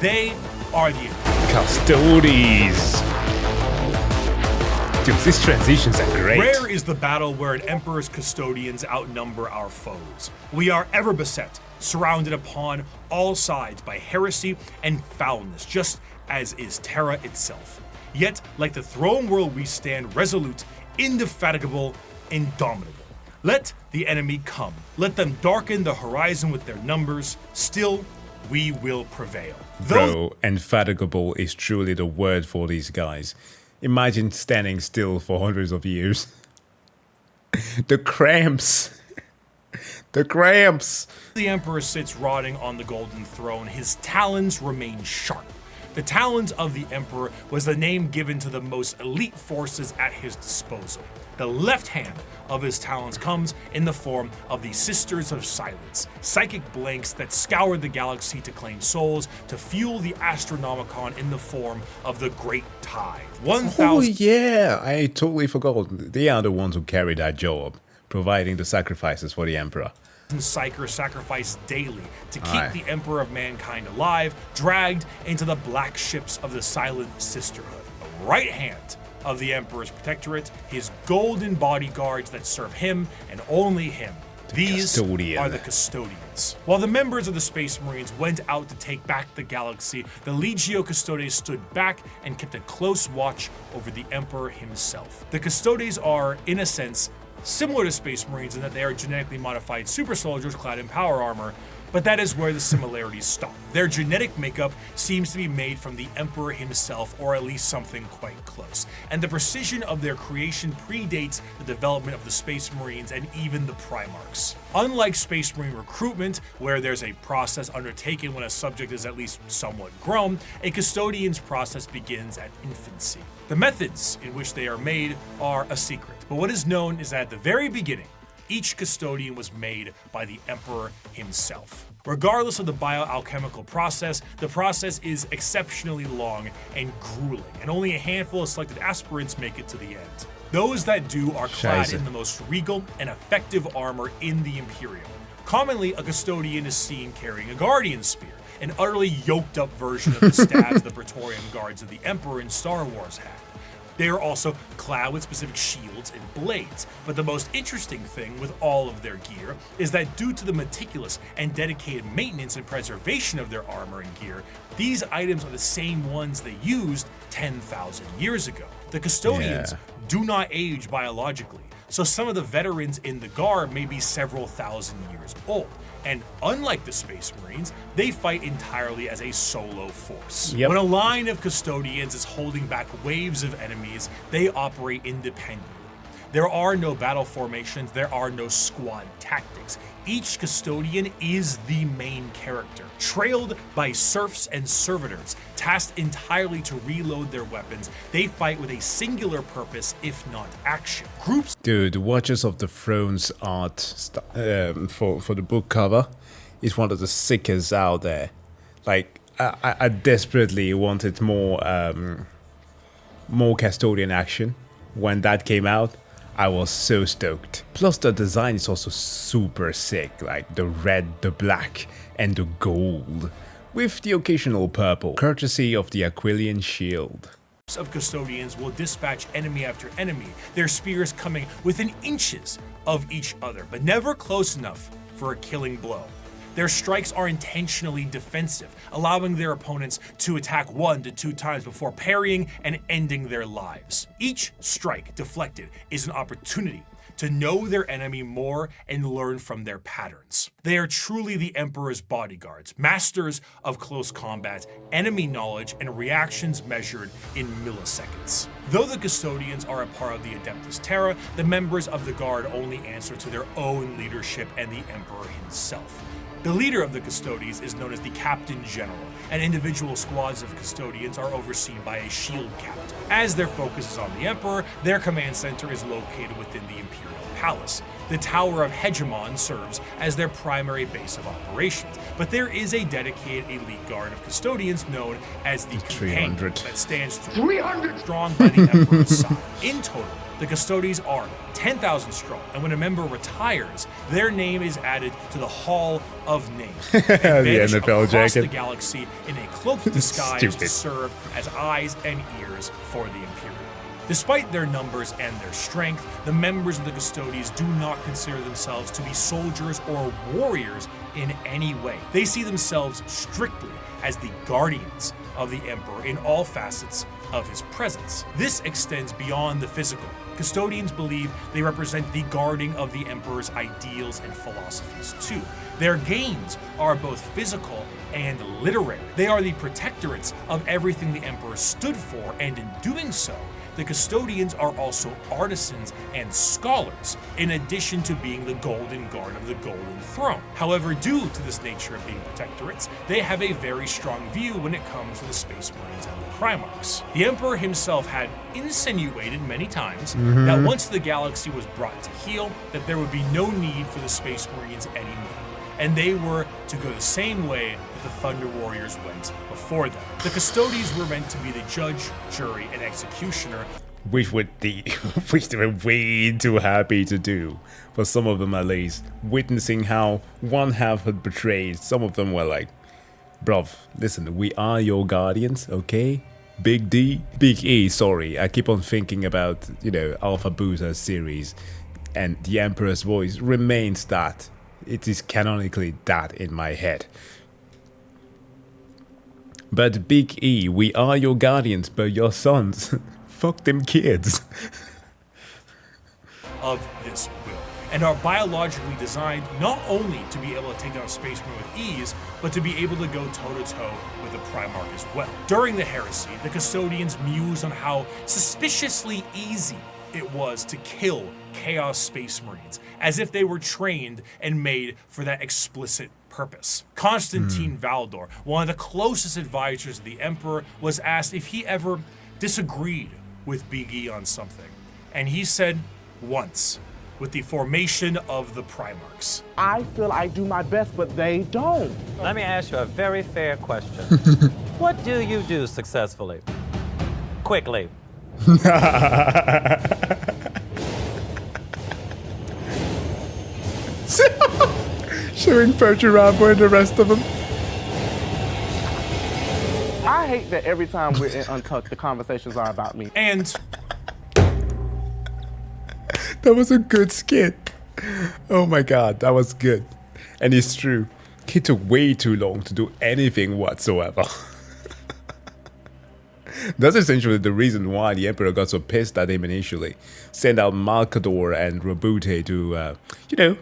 They are the Custodesd. Dude, these transitions are great. Rare is the battle where an emperor's custodians outnumber our foes. We are ever beset, surrounded upon all sides by heresy and foulness, just as is Terra itself. Yet, like the throne world, we stand resolute, indefatigable, indomitable. Let the enemy come. Let them darken the horizon with their numbers. Still, we will prevail. Bro, indefatigable is truly the word for these guys. Imagine standing still for hundreds of years. The cramps. The cramps. The Emperor sits rotting on the golden throne. His talons remain sharp. The Talons of the Emperor was the name given to the most elite forces at his disposal. The left hand of his talons comes in the form of the Sisters of Silence, psychic blanks that scour the galaxy to claim souls, to fuel the Astronomicon in the form of the Great Tithe. 1,000. Oh yeah, I totally forgot. They are the ones who carry that job, providing the sacrifices for the Emperor. Psychers sacrificed daily to keep the Emperor of Mankind alive, dragged into the black ships of the Silent Sisterhood. The right hand of the Emperor's protectorate, his golden bodyguards that serve him and only him. These are the Custodians. While the members of the Space Marines went out to take back the galaxy, the Legio Custodes stood back and kept a close watch over the Emperor himself. The Custodes are, in a sense, similar to Space Marines in that they are genetically modified super soldiers clad in power armor, but that is where the similarities stop. Their genetic makeup seems to be made from the Emperor himself, or at least something quite close. And the precision of their creation predates the development of the Space Marines and even the Primarchs. Unlike Space Marine recruitment, where there's a process undertaken when a subject is at least somewhat grown, a Custodian's process begins at infancy. The methods in which they are made are a secret, but what is known is that at the very beginning, each Custodian was made by the Emperor himself. Regardless of the bioalchemical process, the process is exceptionally long and grueling, and only a handful of selected aspirants make it to the end. Those that do are clad in the most regal and effective armor in the Imperium. Commonly, a Custodian is seen carrying a Guardian Spear, an utterly yoked up version of the stabs the Praetorian Guards of the Emperor in Star Wars had. They are also clad with specific shields and blades, but the most interesting thing with all of their gear is that due to the meticulous and dedicated maintenance and preservation of their armor and gear, these items are the same ones they used 10,000 years ago. The Custodians do not age biologically, so some of the veterans in the Guard may be several thousand years old. And unlike the Space Marines, they fight entirely as a solo force. When a line of Custodians is holding back waves of enemies, they operate independently. There are no battle formations, there are no squad tactics. Each Custodian is the main character, trailed by serfs and servitors, tasked entirely to reload their weapons. They fight with a singular purpose, if not action. Groups. Dude, Watchers of the Throne's art for the book cover is one of the sickest out there. Like, I desperately wanted more Custodian action when that came out. I was so stoked. Plus the design is also super sick, like the red, the black, and the gold, with the occasional purple, courtesy of the Aquilian shield. Of Custodians will dispatch enemy after enemy, their spears coming within inches of each other, but never close enough for a killing blow. Their strikes are intentionally defensive, allowing their opponents to attack 1 to 2 times before parrying and ending their lives. Each strike deflected is an opportunity to know their enemy more and learn from their patterns. They are truly the Emperor's bodyguards, masters of close combat, enemy knowledge, and reactions measured in milliseconds. Though the Custodians are a part of the Adeptus Terra, the members of the Guard only answer to their own leadership and the Emperor himself. The leader of the Custodes is known as the Captain General, and individual squads of Custodians are overseen by a shield captain. As their focus is on the Emperor, their command center is located within the Imperial Palace. The Tower of Hegemon serves as their primary base of operations, but there is a dedicated elite guard of custodians known as the Companion that stands 300 strong by the Emperor's side. In total, the Custodians are 10,000 strong, and when a member retires, their name is added to the Hall of Names. And vanish NFL across jacket. the galaxy in a cloaked disguise to serve as eyes and ears for the Imperium. Despite their numbers and their strength, the members of the Custodians do not consider themselves to be soldiers or warriors in any way. They see themselves strictly as the guardians of the Emperor in all facets of his presence. This extends beyond the physical. Custodians believe they represent the guarding of the Emperor's ideals and philosophies too. Their gains are both physical and literary. They are the protectorates of everything the Emperor stood for, and in doing so, the Custodians are also artisans and scholars, in addition to being the Golden Guard of the Golden Throne. However, due to this nature of being protectorates, they have a very strong view when it comes to the Space Marines and the Primarchs. The Emperor himself had insinuated many times that once the galaxy was brought to heel, that there would be no need for the Space Marines anymore, and they were to go the same way that the Thunder Warriors went before them. The Custodians were meant to be the judge, jury, and executioner, which they were way too happy to do. For some of them at least, witnessing how one half had betrayed, some of them were like, bruv, listen, we are your guardians, okay? Big E, sorry, I keep on thinking about, Alfabusa series, and the Emperor's voice remains that. It is canonically that in my head. But Big E, we are your guardians, but your sons, fuck them kids. Of this will, and are biologically designed not only to be able to take down Space Marine with ease, but to be able to go toe-to-toe with the Primarch as well. During the Heresy, the Custodians mused on how suspiciously easy it was to kill Chaos Space Marines, as if they were trained and made for that explicit purpose. Constantine Valdor, one of the closest advisors of the Emperor, was asked if he ever disagreed with Big E on something, and he said once, with the formation of the Primarchs. I feel I do my best, but they don't. Let me ask you a very fair question. What do you do successfully? Quickly. Showing Perturabo and the rest of them. I hate that every time we're in Untucked, the conversations are about me. And That was a good skit. Oh my god, that was good. And it's true. He took way too long to do anything whatsoever. That's essentially the reason why the Emperor got so pissed at him initially. Sent out Malkador and Robute to,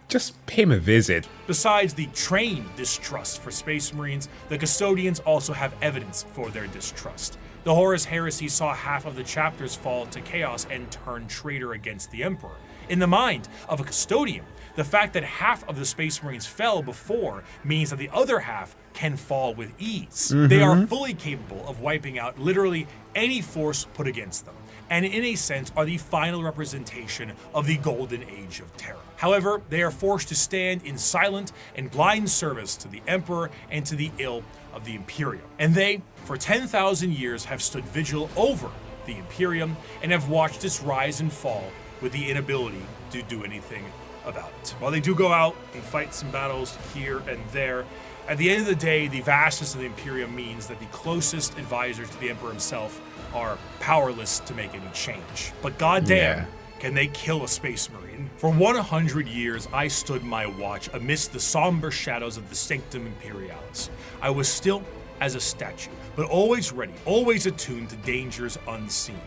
just pay him a visit. besides the trained distrust for Space Marines, the Custodians also have evidence for their distrust. The Horus Heresy saw half of the chapters fall to chaos and turn traitor against the Emperor. In the mind of a Custodian, the fact that half of the Space Marines fell before means that the other half can fall with ease. They are fully capable of wiping out literally any force put against them, and in a sense are the final representation of the golden age of terror. However, they are forced to stand in silent and blind service to the Emperor and to the ill of the Imperium. And they, for 10,000 years, have stood vigil over the Imperium and have watched its rise and fall with the inability to do anything about it. While they do go out and fight some battles here and there, at the end of the day, the vastness of the Imperium means that the closest advisors to the Emperor himself are powerless to make any change. But goddamn, can they kill a Space Marine? For 100 years, I stood my watch amidst the somber shadows of the Sanctum Imperialis. I was still as a statue, but always ready, always attuned to dangers unseen.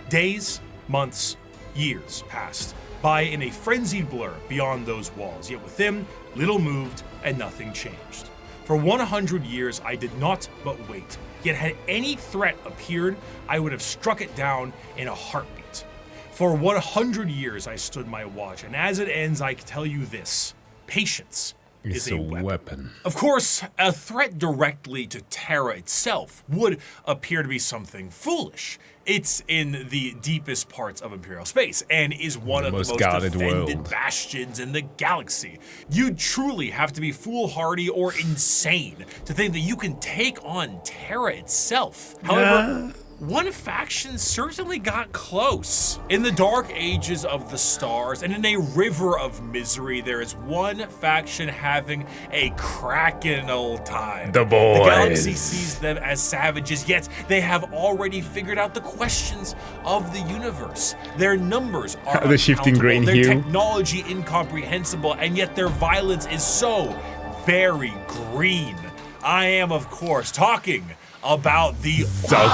Days, months, years passed by in a frenzied blur beyond those walls, yet within, little moved and nothing changed. For 100 years, I did not but wait, yet had any threat appeared, I would have struck it down in a heartbeat. For 100 years, I stood my watch, and as it ends, I can tell you this: patience is a weapon. Of course, a threat directly to Terra itself would appear to be something foolish. It's in the deepest parts of Imperial space and is one of the most defended bastions in the galaxy. You'd truly have to be foolhardy or insane to think that you can take on Terra itself. However, one faction certainly got close. In the dark ages of the stars and in a river of misery, there is one faction having a cracking old time. The boys. The galaxy sees them as savages, yet they have already figured out the questions of the universe. Their numbers are the shifting green their hue. technology incomprehensible, and yet their violence is so very green. I am, of course, talking about the Zug.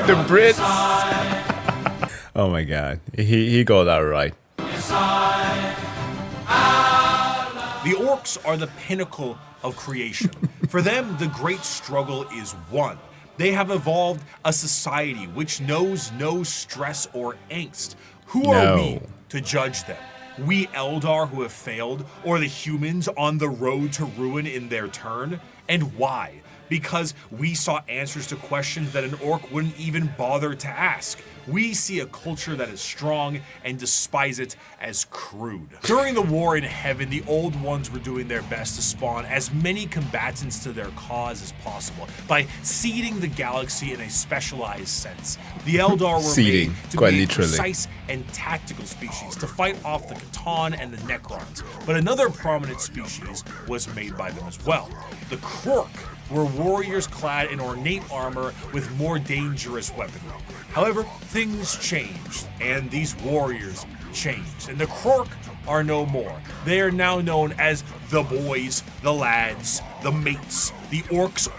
The Brits. Oh my god, he got that right. The Orks are the pinnacle of creation. For them, the great struggle is won. They have evolved a society which knows no stress or angst. Who are we to judge them? We Eldar who have failed, or the humans on the road to ruin in their turn? And why? Because we saw answers to questions that an Ork wouldn't even bother to ask. We see a culture that is strong and despise it as crude. During the war in heaven, the Old Ones were doing their best to spawn as many combatants to their cause as possible by seeding the galaxy in a specialized sense. The Eldar were made to be a precise and tactical species to fight off the Catan and the Necrons, but another prominent species was made by them as well. The Krork were warriors clad in ornate armor with more dangerous weaponry. However, things changed, and these warriors changed, and the Krork are no more. They are now known as the boys, the lads, the mates, the orcs.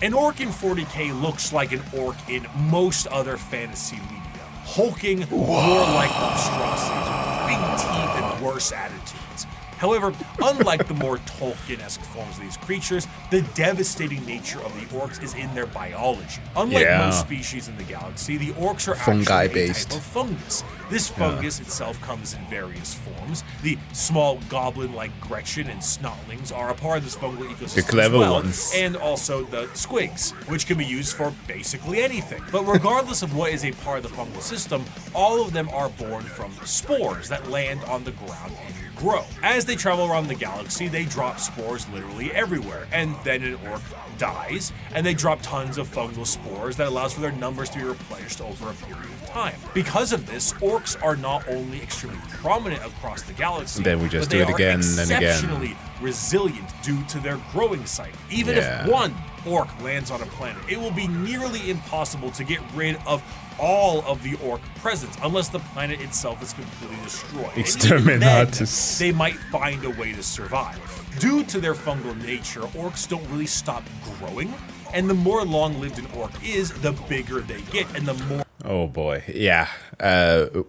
An orc in 40k looks like an orc in most other fantasy media, hulking, warlike monstrosities with big teeth and worse attitudes. However, unlike the more Tolkien-esque forms of these creatures, the devastating nature of the Orks is in their biology. Unlike most species in the galaxy, the Orks are actually a type of fungus. This fungus itself comes in various forms. The small goblin-like Gretchen and Snotlings are a part of this fungal ecosystem the clever as well, ones. and also the Squigs, which can be used for basically anything. But regardless of what is a part of the fungal system, all of them are born from spores that land on the ground and grow. As they travel around the galaxy, they drop spores literally everywhere, and then an Ork dies, and they drop tons of fungal spores that allows for their numbers to be replenished over a period of time. Because of this, Orks are not only extremely prominent across the galaxy, then we just but do they it again are and again. exceptionally resilient due to their growing cycle. Even if one Ork lands on a planet, it will be nearly impossible to get rid of all of the Ork presence unless the planet itself is completely destroyed. Exterminatus. They might find a way to survive. Due to their fungal nature, Orks don't really stop growing, and the more long-lived an Ork is, the bigger they get, and the more... Oh boy, yeah.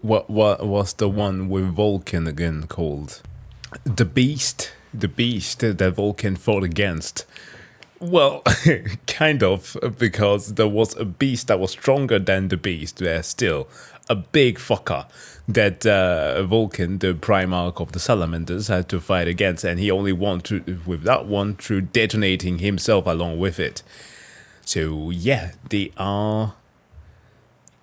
What was the one with Vulcan again called? The Beast. The Beast that Vulcan fought against. Well, kind of, because there was a beast that was stronger than the beast. There's still a big fucker that Vulcan, the Primarch of the Salamanders, had to fight against, and he only won with that one through detonating himself along with it. So yeah, they are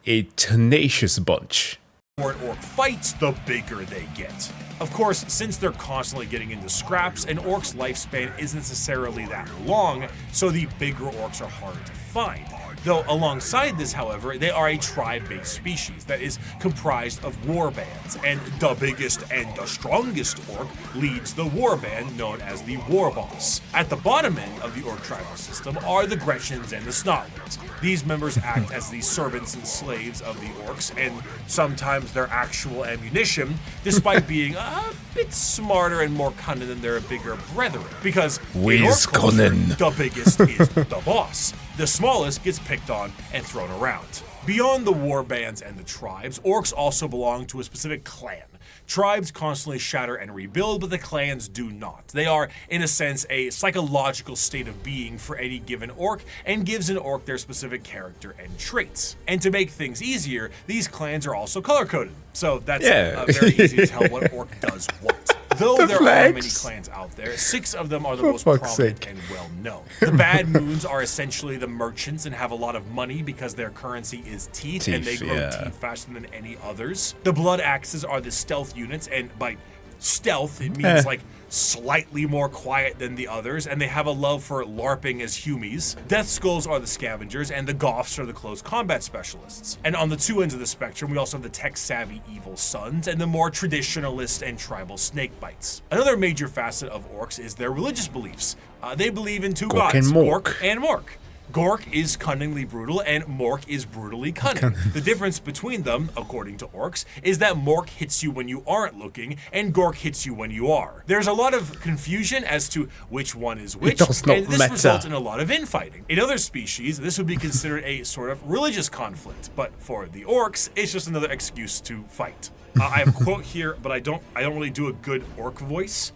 a tenacious bunch. The more an Ork fights, the bigger they get. Of course, since they're constantly getting into scraps, an Ork's lifespan isn't necessarily that long, so the bigger Orks are harder to find. Though alongside this, however, they are a tribe-based species that is comprised of warbands, and the biggest and the strongest Ork leads the warband known as the War Boss. At the bottom end of the Ork tribal system are the Gretchens and the Snotlings. These members act as the servants and slaves of the Orks, and sometimes their actual ammunition, despite being a bit smarter and more cunning than their bigger brethren. Because in Ork culture, the biggest is the boss. The smallest gets picked on and thrown around. Beyond the warbands and the tribes, orcs also belong to a specific clan. Tribes constantly shatter and rebuild, but the clans do not. They are, in a sense, a psychological state of being for any given orc and gives an orc their specific character and traits. And to make things easier, these clans are also color-coded. So that's very easy to tell what orc does what. Though there are many clans out there, 6 of them are the most prominent and well-known. The Bad Moons are essentially the merchants and have a lot of money because their currency is teeth and they grow teeth faster than any others. The Blood Axes are the stealth units, and by stealth, it means like slightly more quiet than the others, and they have a love for LARPing as humies. Death Skulls are the scavengers, and the Goths are the close combat specialists. And on the 2 ends of the spectrum, we also have the tech-savvy Evil Sons, and the more traditionalist and tribal Snakebites. Another major facet of orcs is their religious beliefs. They believe in 2 gods, Gork and Mork. Gork is cunningly brutal, and Mork is brutally cunning. The difference between them, according to orcs, is that Mork hits you when you aren't looking, and Gork hits you when you are. There's a lot of confusion as to which one is which, and this results in a lot of infighting. In other species, this would be considered a sort of religious conflict, but for the orcs, it's just another excuse to fight. I have a quote here, but I don't really do a good orc voice.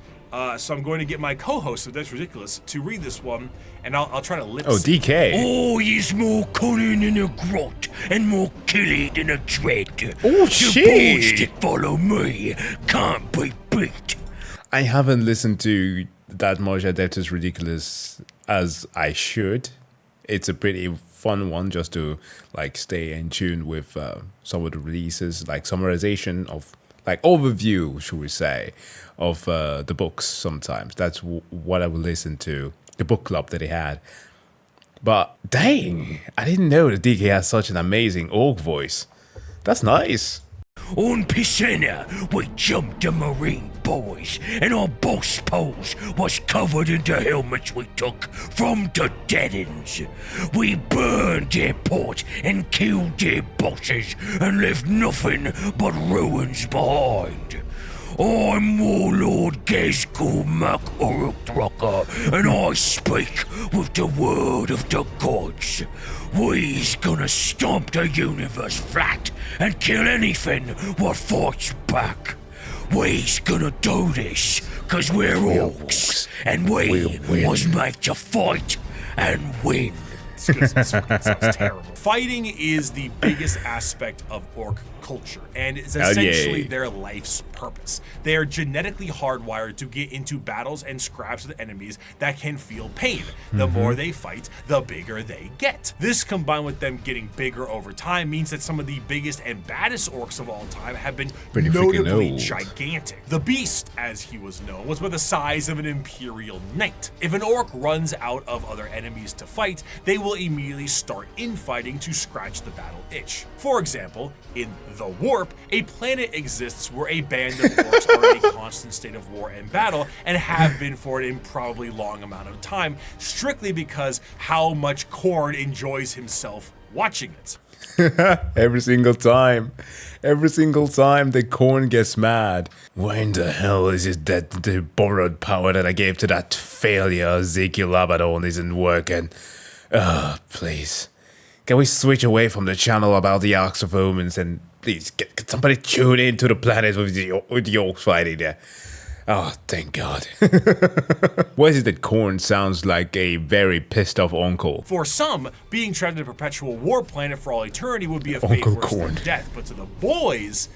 So I'm going to get my co-host of That's Ridiculous to read this one, and I'll try to lip sync. Oh, DK. Oh, he's more cunning than a grot and more killy than a dread. Oh, shit. The boys that follow me can't be beat. I haven't listened to that much Adeptus Ridiculous as I should. It's a pretty fun one just to like stay in tune with some of the releases, like summarization of, like overview, should we say, of the books sometimes. That's what I would listen to, the book club that they had. But dang, I didn't know that DK has such an amazing orc voice. That's nice. On Piscina, we jumped the Marine boys, and our boss pose was covered in the helmets we took from the dead-ends. We burned their port and killed their bosses and left nothing but ruins behind. I'm Warlord Gezgul Mac Uruk-Drucker, and I speak with the word of the gods. We's gonna stomp the universe flat and kill anything what fights back. We's gonna do this cause we're orcs, and we was made to fight and win. It sounds terrible. Fighting is the biggest aspect of orc culture, and it's essentially their life's purpose. They are genetically hardwired to get into battles and scraps with enemies that can feel pain. The more they fight, the bigger they get. This, combined with them getting bigger over time, means that some of the biggest and baddest orcs of all time have been notably gigantic. The Beast, as he was known, was about the size of an Imperial Knight. If an orc runs out of other enemies to fight, they will immediately start infighting to scratch the battle itch. For example, in The Warp, a planet exists where a band of orcs are in a constant state of war and battle, and have been for an improbably long amount of time, strictly because how much Khorne enjoys himself watching it. Every single time the Khorne gets mad. Why in the hell is it that the borrowed power that I gave to that failure Ezekiel Abaddon isn't working? Please. Can we switch away from the channel about the Arks of Omens and please get somebody tune into the planet with the orcs fighting there? Oh, thank God. Why is it that Khorne sounds like a very pissed off uncle? For some, being trapped in a perpetual war planet for all eternity would be a fate worse than death, but to the boys,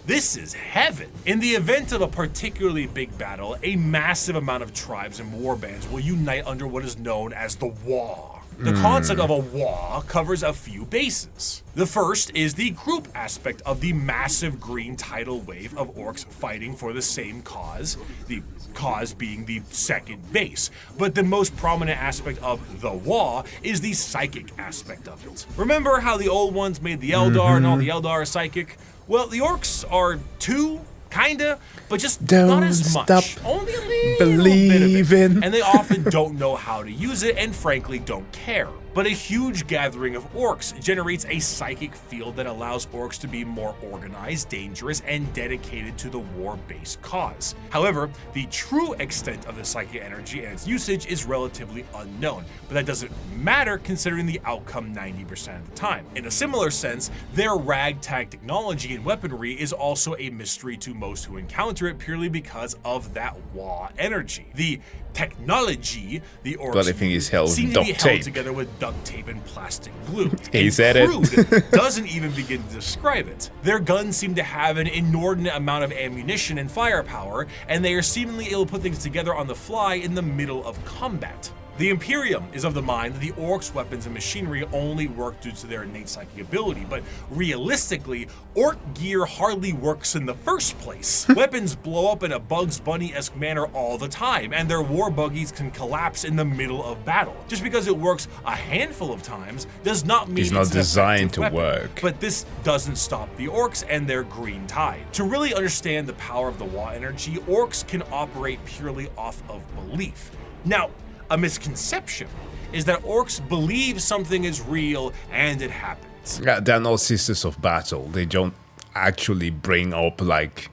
this is heaven. In the event of a particularly big battle, a massive amount of tribes and warbands will unite under what is known as the Waaagh. The concept of a Waaagh covers a few bases. The first is the group aspect of the massive green tidal wave of orcs fighting for the same cause, the cause being the second base. But the most prominent aspect of the Waaagh is the psychic aspect of it. Remember how the old ones made the Eldar and all the Eldar are psychic? Well, the orcs are too, kinda, but just not as much. Only a little bit of it. And they often don't know how to use it, and frankly don't care. But a huge gathering of orcs generates a psychic field that allows orcs to be more organized, dangerous, and dedicated to the war-based cause. However, the true extent of the psychic energy and its usage is relatively unknown, but that doesn't matter considering the outcome 90% of the time. In a similar sense, their ragtag technology and weaponry is also a mystery to most who encounter it purely because of that WH energy. The technology the orcs seem to be held together with duct tape and plastic glue. He said it. Doesn't even begin to describe it. Their guns seem to have an inordinate amount of ammunition and firepower, and they are seemingly able to put things together on the fly in the middle of combat. The Emperium is of the mind that the orcs' weapons and machinery only work due to their innate psychic ability, but realistically, orc gear hardly works in the first place. Weapons blow up in a Bugs Bunny-esque manner all the time, and their war buggies can collapse in the middle of battle. Just because it works a handful of times does not mean it's not designed to work. But this doesn't stop the orcs and their green tide. To really understand the power of the WH energy, orcs can operate purely off of belief. Now, a misconception is that orcs believe something is real and it happens. Yeah, they're not sisters of battle. They don't actually bring up, like,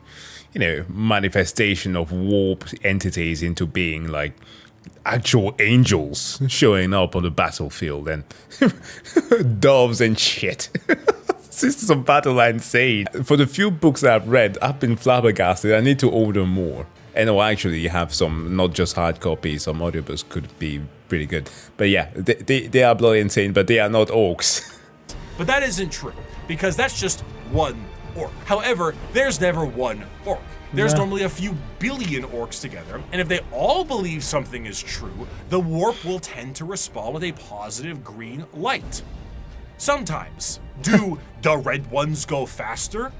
you know, manifestation of warped entities into being, like actual angels showing up on the battlefield and doves and shit. Sisters of Battle are insane. For the few books that I've read, I've been flabbergasted. I need to order more. And actually, you have some, not just hard copies, some audiobooks could be pretty good. But yeah, they are bloody insane, but they are not orcs. But that isn't true, because that's just one orc. However, there's never one orc. There's normally a few billion orcs together, and if they all believe something is true, the warp will tend to respond with a positive green light. Sometimes. Do the red ones go faster?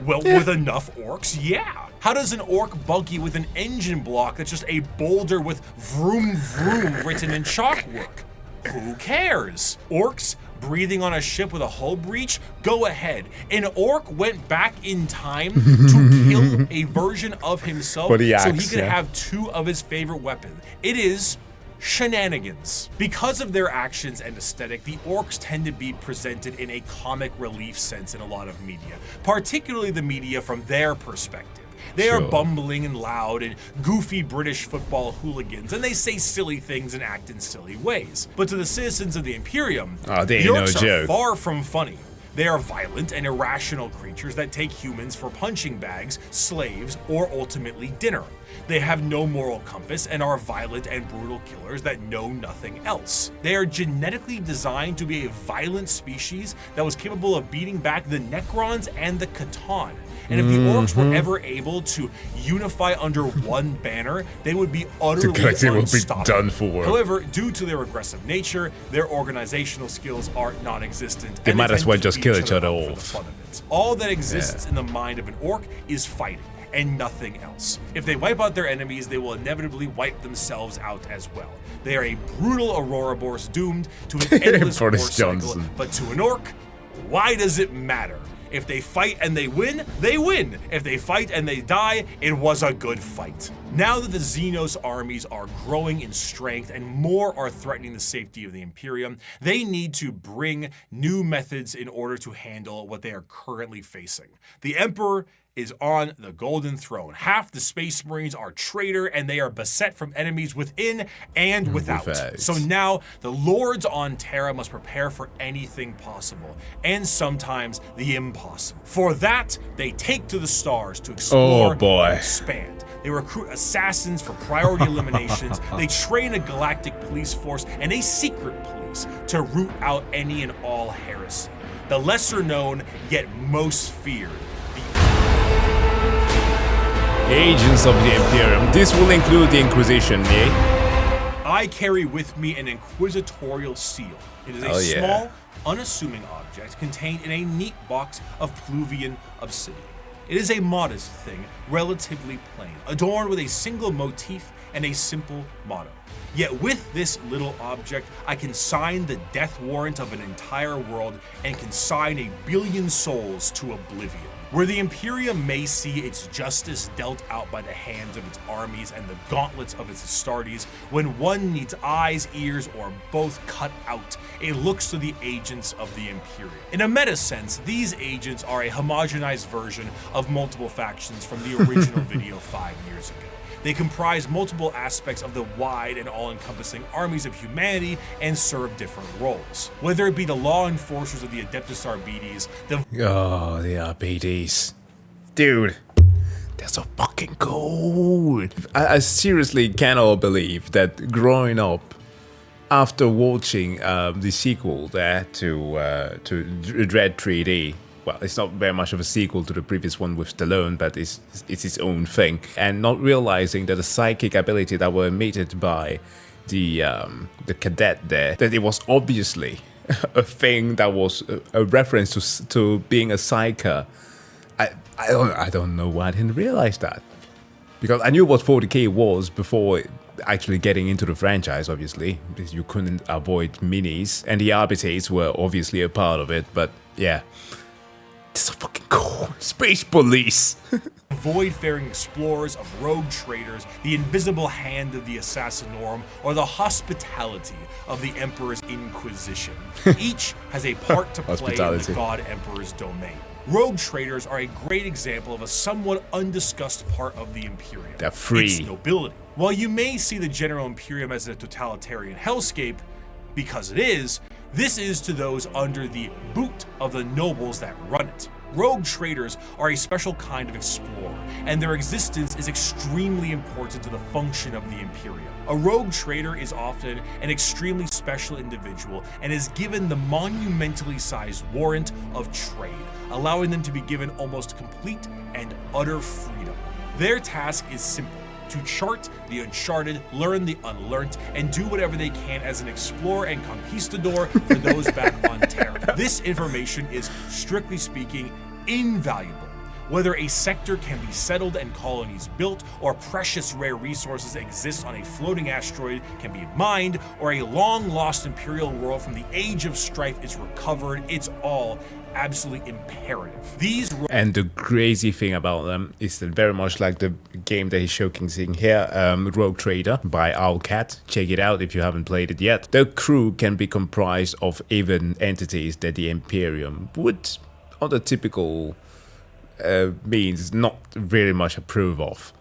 Well, with enough orcs, yeah. How does an orc buggy with an engine block that's just a boulder with vroom vroom written in chalk work? Who cares? Orcs breathing on a ship with a hull breach? Go ahead. An orc went back in time to kill a version of himself so he could have two of his favorite weapons. It is shenanigans. Because of their actions and aesthetic, the orcs tend to be presented in a comic relief sense in a lot of media, particularly the media from their perspective. They are bumbling and loud and goofy British football hooligans, and they say silly things and act in silly ways. But to the citizens of the Emperium, the orcs are far from funny. They are violent and irrational creatures that take humans for punching bags, slaves, or ultimately dinner. They have no moral compass and are violent and brutal killers that know nothing else. They are genetically designed to be a violent species that was capable of beating back the Necrons and the Catan. And if the orcs were ever able to unify under one banner, they would be utterly unstoppable. Done for. However, due to their aggressive nature, their organizational skills are non-existent. They might as well just kill each other off. All that exists in the mind of an orc is fighting, and nothing else. If they wipe out their enemies, they will inevitably wipe themselves out as well. They are a brutal Ouroboros doomed to an endless war cycle, but to an orc, why does it matter? If they fight and they win, they win. If they fight and they die, it was a good fight. Now that the Xenos armies are growing in strength and more are threatening the safety of the Emperium, they need to bring new methods in order to handle what they are currently facing. The Emperor is on the Golden Throne. Half the Space Marines are traitor and they are beset from enemies within and without. So now the Lords on Terra must prepare for anything possible and sometimes the impossible. For that, they take to the stars to explore and expand. They recruit assassins for priority eliminations. They train a galactic police force and a secret police to root out any and all heresy. The lesser known yet most feared, Agents of the Emperium. This will include the Inquisition, eh? I carry with me an inquisitorial seal. It is a small, unassuming object contained in a neat box of Pluvian obsidian. It is a modest thing, relatively plain, adorned with a single motif and a simple motto. Yet with this little object, I can sign the death warrant of an entire world and consign a billion souls to oblivion. Where the Imperium may see its justice dealt out by the hands of its armies and the gauntlets of its Astartes, when one needs eyes, ears, or both cut out, it looks to the agents of the Imperium. In a meta sense, these agents are a homogenized version of multiple factions from the original video 5 years ago. They comprise multiple aspects of the wide and all-encompassing armies of humanity and serve different roles. Whether it be the law enforcers of the Adeptus Arbites, the Arbites. Dude, they're so fucking cool. I seriously cannot believe that growing up, after watching the sequel there to Dread 3D, well, it's not very much of a sequel to the previous one with Stallone, but it's its own thing. And not realizing that the psychic ability that were emitted by the cadet there, that it was obviously a thing that was a reference to being a psyker. I don't know why I didn't realize that. Because I knew what 40k was before actually getting into the franchise, obviously, because you couldn't avoid minis. And the Arbites were obviously a part of it, but yeah. This is so fucking cool. Space police. void-faring explorers, of rogue traders, the invisible hand of the Assassinorum, or the hospitality of the Emperor's Inquisition. Each has a part to play in the God Emperor's domain. Rogue traders are a great example of a somewhat undiscussed part of the Imperium. They're free. Its nobility. While you may see the general Imperium as a totalitarian hellscape, because it is, this is to those under the boot of the nobles that run it. Rogue traders are a special kind of explorer, and their existence is extremely important to the function of the Imperium. A rogue trader is often an extremely special individual and is given the monumentally sized warrant of trade, allowing them to be given almost complete and utter freedom. Their task is simple: to chart the uncharted, learn the unlearned, and do whatever they can as an explorer and conquistador for those back on Terra. This information is, strictly speaking, invaluable. Whether a sector can be settled and colonies built, or precious rare resources exist on a floating asteroid can be mined, or a long-lost Imperial world from the Age of Strife is recovered, it's all absolutely imperative. And the crazy thing about them is that very much like the game that he's showcasing here, Rogue Trader by Owlcat. Check it out if you haven't played it yet. The crew can be comprised of even entities that the Imperium would, on the typical means, not very much approve of.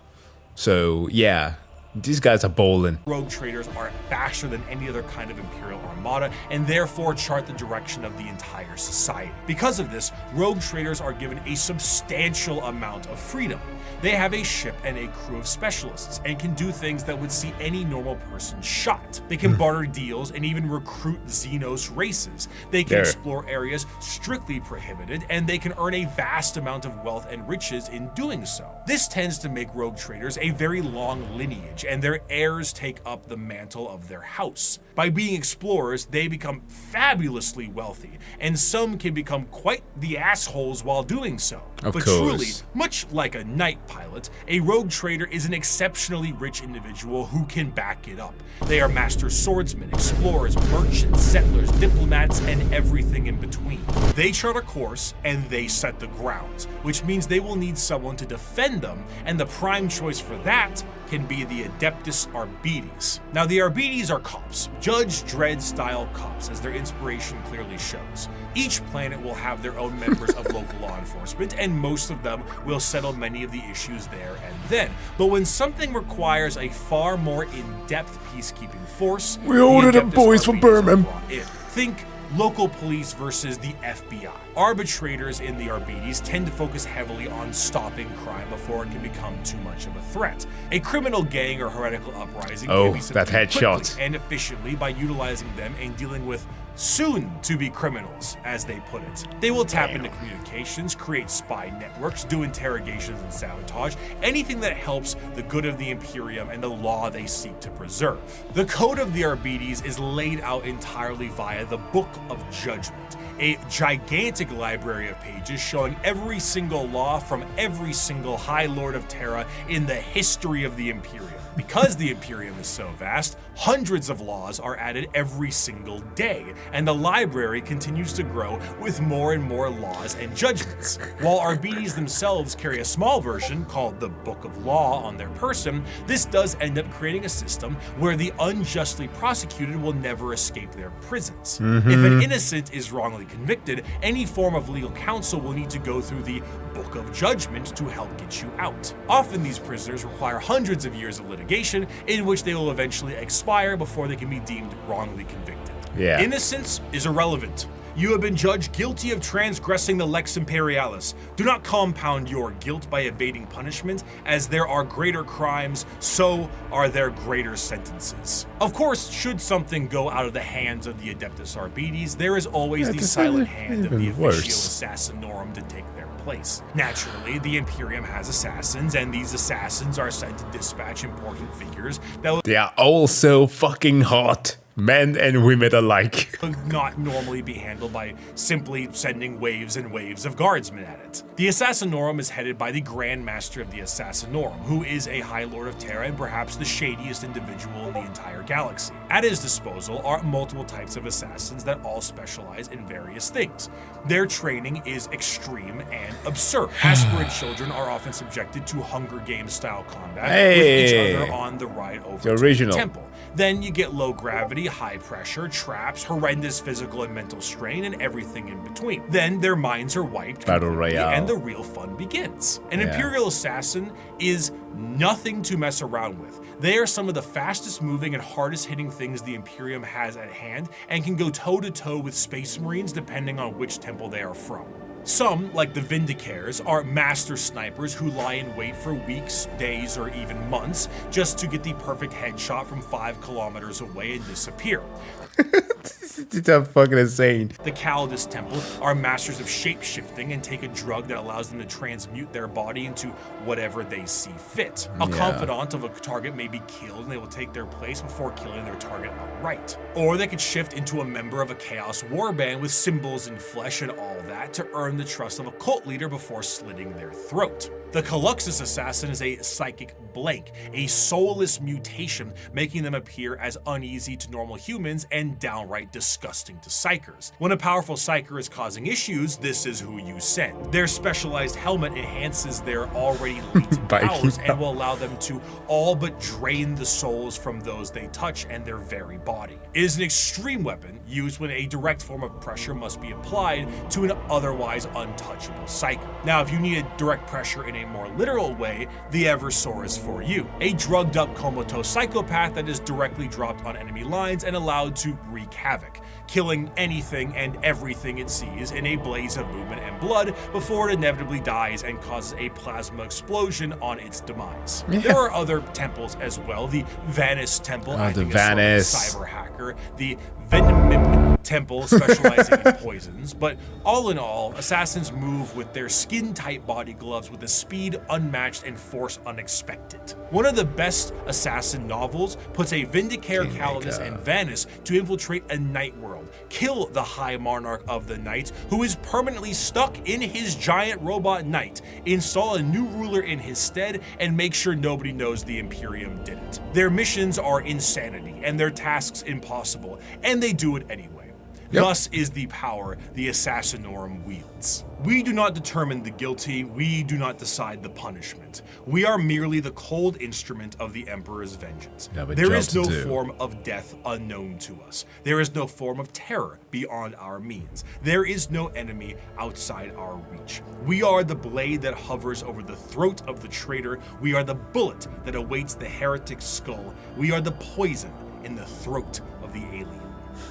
So yeah, these guys are bowling. Rogue traders are faster than any other kind of Imperial armada, and therefore chart the direction of the entire society. Because of this, rogue traders are given a substantial amount of freedom. They have a ship and a crew of specialists, and can do things that would see any normal person shot. They can barter deals and even recruit Xenos races. They can explore areas strictly prohibited, and they can earn a vast amount of wealth and riches in doing so. This tends to make rogue traders a very long lineage, and their heirs take up the mantle of their house. By being explorers, they become fabulously wealthy, and some can become quite the assholes while doing so. But truly, much like a night pilot, a rogue trader is an exceptionally rich individual who can back it up. They are master swordsmen, explorers, merchants, settlers, diplomats, and everything in between. They chart a course, and they set the grounds, which means they will need someone to defend them, and the prime choice for that can be the Adeptus Arbites. Now, the Arbites are cops, Judge Dredd-style cops, as their inspiration clearly shows. Each planet will have their own members of local law enforcement, and most of them will settle many of the issues there and then. But when something requires a far more in-depth peacekeeping force, we ordered them boys from Birmingham. Think local police versus the FBI. Arbitrators in the Arbites tend to focus heavily on stopping crime before it can become too much of a threat. A criminal gang or heretical uprising can be subdued quickly and efficiently by utilizing them and dealing with soon-to-be criminals, as they put it. They will tap into communications, create spy networks, do interrogations and sabotage, anything that helps the good of the Imperium and the law they seek to preserve. The code of the Arbites is laid out entirely via the Book of Judgment, a gigantic library of pages showing every single law from every single High Lord of Terra in the history of the Imperium. Because the Imperium is so vast, Hundreds of laws are added every single day, and the library continues to grow with more and more laws and judgments. While Arbites themselves carry a small version called the Book of Law on their person, this does end up creating a system where the unjustly prosecuted will never escape their prisons. If an innocent is wrongly convicted, any form of legal counsel will need to go through the Book of Judgment to help get you out. Often these prisoners require hundreds of years of litigation in which they will eventually expire before they can be deemed wrongly convicted. Innocence is irrelevant. You have been judged guilty of transgressing the Lex Imperialis. Do not compound your guilt by evading punishment, as there are greater crimes, so are there greater sentences. Of course, should something go out of the hands of the Adeptus Arbites, there is always the silent hand of the Officio Assassinorum to take their place. Naturally, the Emperium has assassins, and these assassins are sent to dispatch important figures that will They are all so fucking hot. Men and women alike. not normally be handled by simply sending waves and waves of guardsmen at it. The Assassinorum is headed by the Grand Master of the Assassinorum, who is a High Lord of Terra and perhaps the shadiest individual in the entire galaxy. At his disposal are multiple types of assassins that all specialize in various things. Their training is extreme and absurd. Aspirant children are often subjected to Hunger Games style combat with each other on the ride over to the temple. Then you get low gravity, high pressure, traps, horrendous physical and mental strain, and everything in between. Then their minds are wiped, Battle Royale, and the real fun begins. An Imperial Assassin is nothing to mess around with. They are some of the fastest moving and hardest hitting things the Imperium has at hand, and can go toe to toe with Space Marines depending on which temple they are from. Some, like the Vindicares, are master snipers who lie in wait for weeks, days, or even months just to get the perfect headshot from 5 kilometers away and disappear. It's fucking insane. The Calidus Temple are masters of shape-shifting and take a drug that allows them to transmute their body into whatever they see fit. A confidant of a target may be killed and they will take their place before killing their target outright. Or they could shift into a member of a Chaos Warband with symbols and flesh and all that to earn the trust of a cult leader before slitting their throat. The Caluxus Assassin is a psychic blank, a soulless mutation, making them appear as uneasy to normal humans and downright disgusting to psychers. When a powerful psyker is causing issues, this is who you send. Their specialized helmet enhances their already latent powers and will allow them to all but drain the souls from those they touch and their very body. It is an extreme weapon used when a direct form of pressure must be applied to an otherwise untouchable psyker. Now, if you need a direct pressure in a more literal way, the Eversor is for you. A drugged up comatose psychopath that is directly dropped on enemy lines and allowed to wreak havoc, killing anything and everything it sees in a blaze of movement and blood before it inevitably dies and causes a plasma explosion on its demise. There are other temples as well. The Vanus Temple, I think is sort of cyber hacker. The Venomim Temple, specializing in poisons. But all in all, assassins move with their skin-tight body gloves with a speed unmatched and force unexpected. One of the best assassin novels puts a Vindicare, Calidus, and Vanus to infiltrate a night world, kill the High Monarch of the Night, who is permanently stuck in his giant robot knight, install a new ruler in his stead, and make sure nobody knows the Imperium did it. Their missions are insanity, and their tasks impossible, and they do it anyway. Thus is the power the Assassinorum wields. We do not determine the guilty, we do not decide the punishment. We are merely the cold instrument of the Emperor's vengeance. There is no form of death unknown to us. There is no form of terror beyond our means. There is no enemy outside our reach. We are the blade that hovers over the throat of the traitor. We are the bullet that awaits the heretic's skull. We are the poison in the throat of the alien.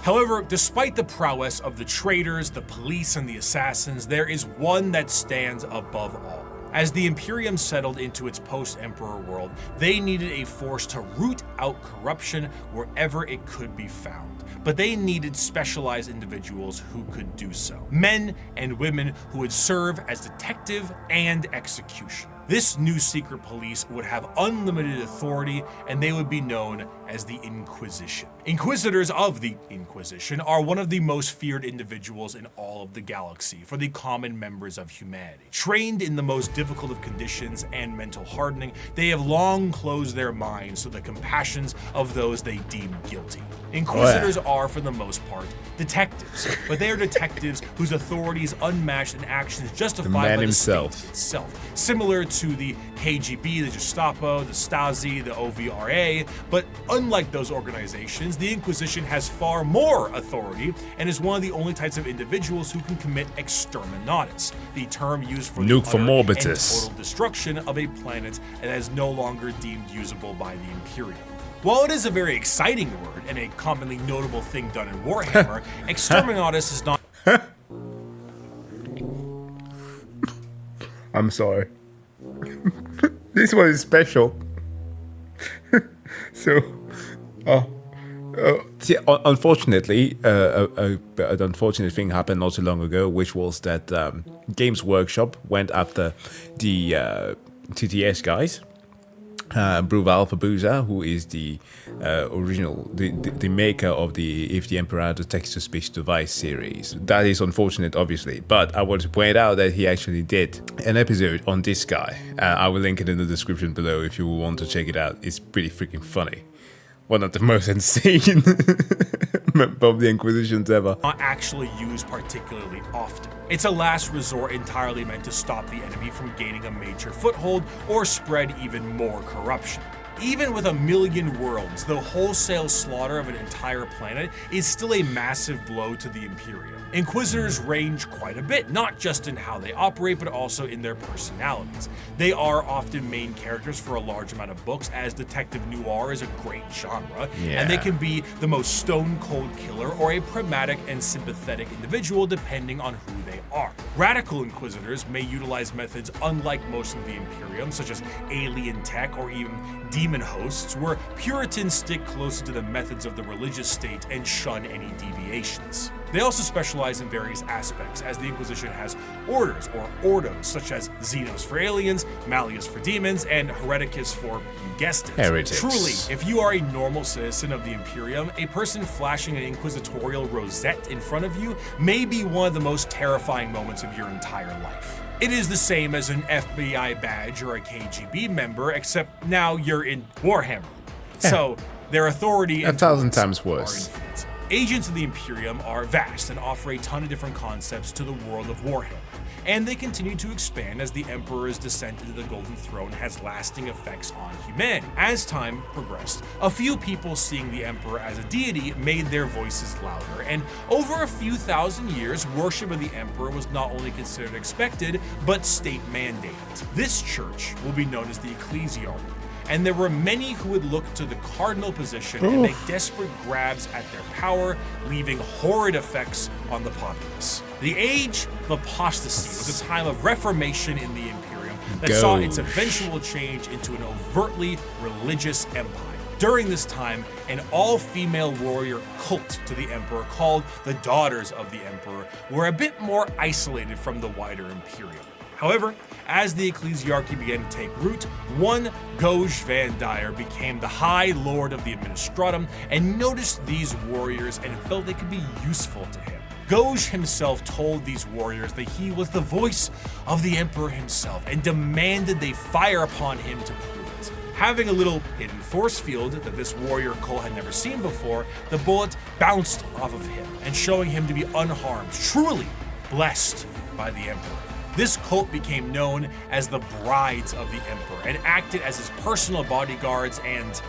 However, despite the prowess of the traitors, the police, and the assassins, there is one that stands above all. As the Imperium settled into its post-Emperor world, they needed a force to root out corruption wherever it could be found. But they needed specialized individuals who could do so. Men and women who would serve as detective and executioner. This new secret police would have unlimited authority, and they would be known as the Inquisition. Inquisitors of the Inquisition are one of the most feared individuals in all of the galaxy for the common members of humanity. Trained in the most difficult of conditions and mental hardening, they have long closed their minds to the compassions of those they deem guilty. Inquisitors are, for the most part, detectives, but they are detectives whose authority is unmatched and actions justified by the state itself. Similar to the KGB, the Gestapo, the Stasi, the OVRA, but unlike those organizations, the Inquisition has far more authority and is one of the only types of individuals who can commit exterminatus, the term used for the utter and total destruction of a planet that is no longer deemed usable by the Imperium. While it is a very exciting word and a commonly notable thing done in Warhammer, exterminatus is not... I'm sorry. This one is special. So, see, unfortunately, an unfortunate thing happened not too long ago, which was that Games Workshop went after the TTS guys. Bruva Alfabusa, who is the original, the maker of the If the Emperor Had a Text-to-Speech Device series. That is unfortunate, obviously, but I want to point out that he actually did an episode on this guy. I will link it in the description below if you want to check it out. It's pretty freaking funny. One of the most insane of the Inquisitions ever. Not actually used particularly often. It's a last resort entirely meant to stop the enemy from gaining a major foothold or spread even more corruption. Even with 1 million worlds, the wholesale slaughter of an entire planet is still a massive blow to the Imperium. Inquisitors range quite a bit, not just in how they operate, but also in their personalities. They are often main characters for a large amount of books, as detective noir is a great genre, and they can be the most stone-cold killer or a pragmatic and sympathetic individual depending on who they are. Radical Inquisitors may utilize methods unlike most of the Imperium, such as alien tech or even demon hosts, where Puritans stick closer to the methods of the religious state and shun any deviations. They also specialize in various aspects, as the Inquisition has orders or ordos, such as Xenos for aliens, Malleus for demons, and Hereticus for, you guessed it, heretics. Truly, if you are a normal citizen of the Imperium, a person flashing an inquisitorial rosette in front of you may be one of the most terrifying moments of your entire life. It is the same as an FBI badge or a KGB member, except now you're in Warhammer. So their authority 1,000 times worse. are infinite. Agents of the Imperium are vast and offer a ton of different concepts to the world of Warhammer, and they continue to expand as the Emperor's descent into the Golden Throne has lasting effects on humanity. As time progressed, a few people seeing the Emperor as a deity made their voices louder, and over a few thousand years, worship of the Emperor was not only considered expected, but state mandated. This church will be known as the Ecclesiarchy, and there were many who would look to the cardinal position and make desperate grabs at their power, leaving horrid effects on the populace. The Age of Apostasy was a time of reformation in the Imperium that saw its eventual change into an overtly religious empire. During this time, an all-female warrior cult to the Emperor called the Daughters of the Emperor were a bit more isolated from the wider Imperium. However, as the Ecclesiarchy began to take root, one Goj Van Dyer became the High Lord of the Administratum and noticed these warriors and felt they could be useful to him. Goj himself told these warriors that he was the voice of the Emperor himself and demanded they fire upon him to prove it. Having a little hidden force field that this warrior cult had never seen before, the bullet bounced off of him and showing him to be unharmed, truly blessed by the Emperor. This cult became known as the Brides of the Emperor and acted as his personal bodyguards and